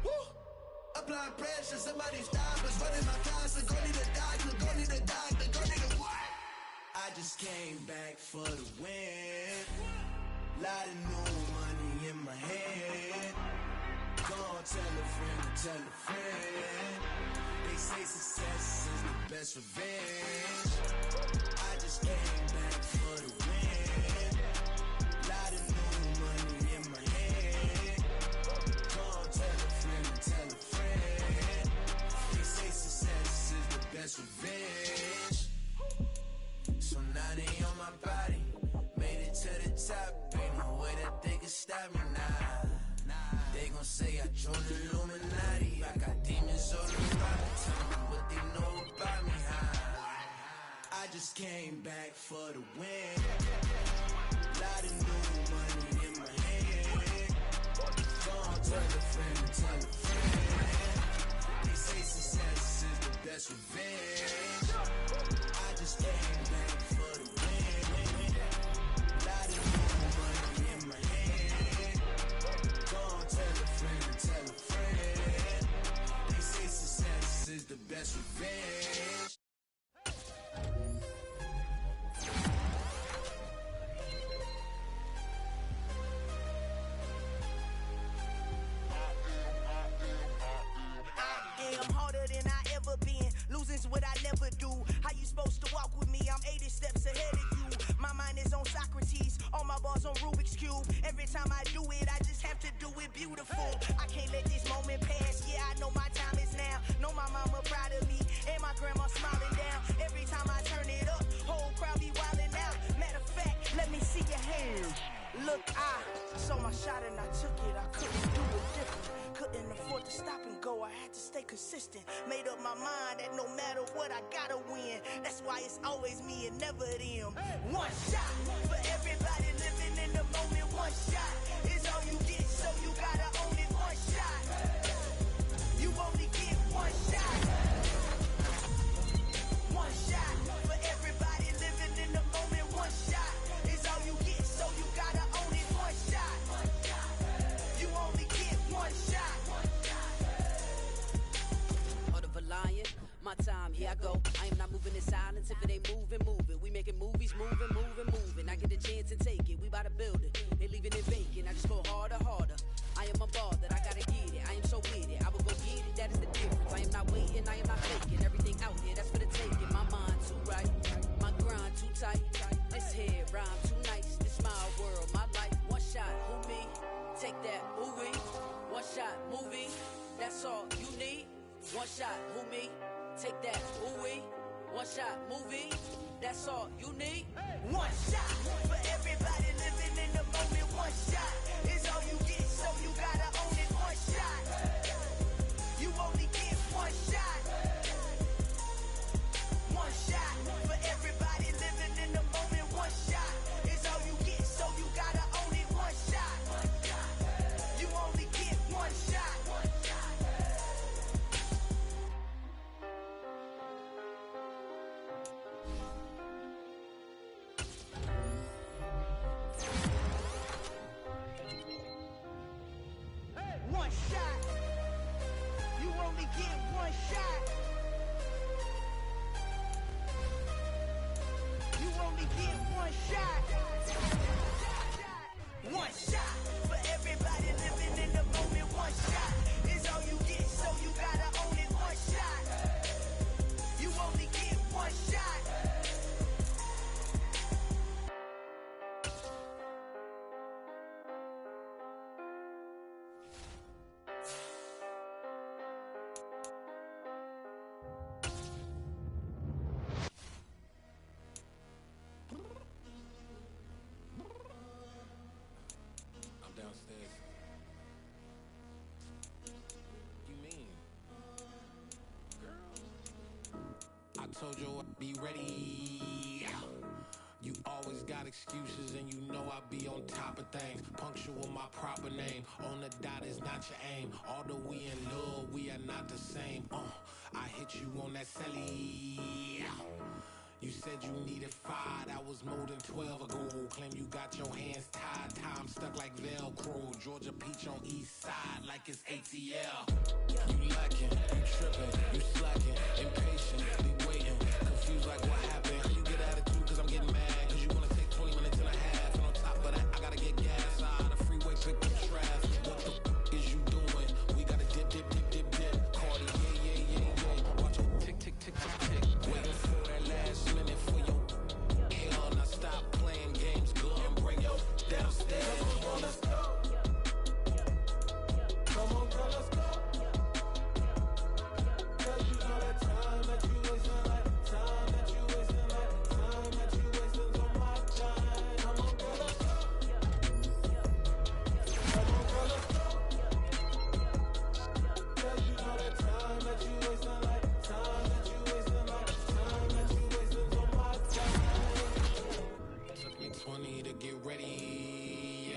D: Woo! Applying pressure, somebody stop us. Running my closet, go need a doctor, go need a doctor, go need a what? I just came back for the win. Lot of new money in my hand. Gonna tell a friend. They say success is the best revenge. I just came back for the win. Lot of new money in my hand. Gonna tell a friend. They say success is the best revenge. So now they on my body. Made it to the top. Ain't no way that they can stop me now. They gon' say I joined the Illuminati. I got demons all around me. Tell me what they know about me, huh? I just came back for the win. Lot of new money in my hand. Gonna tell a friend. They say success is the best revenge. I just came back for the win. Lot of new money in my hand. Gonna tell a friend. They say success is the best revenge.
E: I'm harder than I ever been. Losing's what I never do. How you supposed to walk with me? I'm 80 steps ahead of you. My mind is on Socrates. All my bars on Rubik's Cube. Every time I do it, I just have to do it beautiful. I can't let this moment pass. Yeah, I know my time is now. Know my mama proud of me. And my grandma smiling down. Every time I turn it up, whole crowd be wilding out. Matter of fact, let me see your hands. Look, I saw my shot and I took it. I couldn't do it different. Couldn't afford to stop and go. I had to stay consistent. Made up my mind that no matter what, I gotta win. That's why it's always me and never them. One shot for everybody living in the moment. One shot is all you get, so you gotta own it. One shot. You only get one shot. One shot.
F: and take it. We bout to build it. They leaving it vacant. I just go harder, harder. I am a ball that I gotta get it. I am so with it. I will go get it. That is the difference. I am not waiting. I am not faking. Everything out here, that's for the taking. My mind too right. My grind too tight. This head rhyme too nice. This my world, my life. One shot, who me? Take that, movie. One shot, movie. That's all you need. One shot, who me? Take that, ooh-wee. One shot, movie. That's all you need.
E: One shot for everybody living in the moment. One shot is all you get, so you gotta own it. One shot. You only get one shot. One shot for everybody living in the moment. One shot is all you get, so you gotta own it. One shot. You only get one shot. One shot. You only get one shot. You only get one shot. One shot for everybody living in the moment. One shot is all you get, so you gotta own it. One shot. You only get one shot.
G: I'm downstairs. You mean? Girl. I told you I'd be ready. You always got excuses and you know I be on top of things. Punctual my proper name. On the dot is not your aim. Although we in love, we are not the same. I hit you on that celly. You said you needed 5, that was more than 12 ago. Claim you got your hands tied, time stuck like Velcro. Georgia Peach on east side like it's ATL. You lacking, you tripping, you slacking, impatient, be waiting, confused like what happened. You get attitude cause I'm getting mad, cause you wanna take 20 minutes and a half. And on top of that, I gotta get gas out of the freeway, pick the trash. What the is you doing? We gotta dip, dip, dip, dip, dip. Cardi, yeah. Watch your tick, tick, tick, tick, tick. Waiting for that last minute for your hell. Now stop playing games, go and bring your downstairs. Come on, let's go. Come on, girl, let's go. Cause you know that time that you wasting, like time that you wasting, like time that you wasting on my time. Come on, girl, let's go. Come on, girl, let's go. Cause you know that time that you wasting, like time that you wasting, like time that you wasting on my time. Took me 20 to get ready.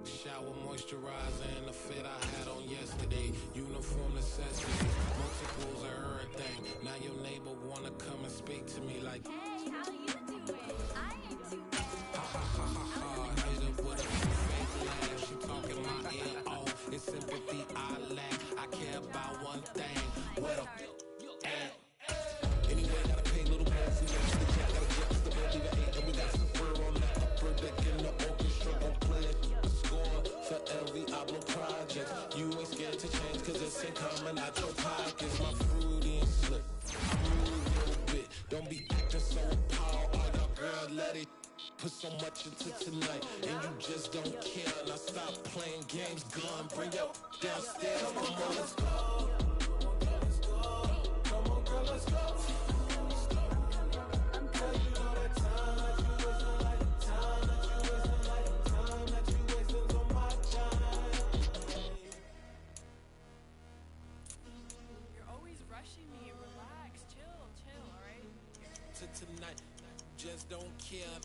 G: Shower moisturizer and the fit I had on yesterday. Uniform necessity, multiples of everything. Now your neighbor wanna come and speak to me like,
J: hey, how you doing? I ain't too bad.
G: ha ha ha ha ha. Hit her with a fake laugh. She talking my ear off. It's sympathy I lack. I care about one thing. What a at. Anyway, gotta pay little more for the jack. Gotta get the bill, leave it 8. And we got super on the upper deck in the orchestra. Gon' play it. Score for every album project. You ain't scared to change cause it's ain't coming out your pockets. My fruity and slip. I move a little bit. Don't be acting so appalled. All y'all girls let it put so much into tonight. And you just don't care. Now stop playing games. Gun, bring your downstairs. Come on, girl, let's go. Come on, girl, let's go. Cause you know that time that you wasting, like time that you wasting, like time that you wasting on my time.
J: You're always rushing me. Relax, chill, all right?
G: To tonight, just don't care.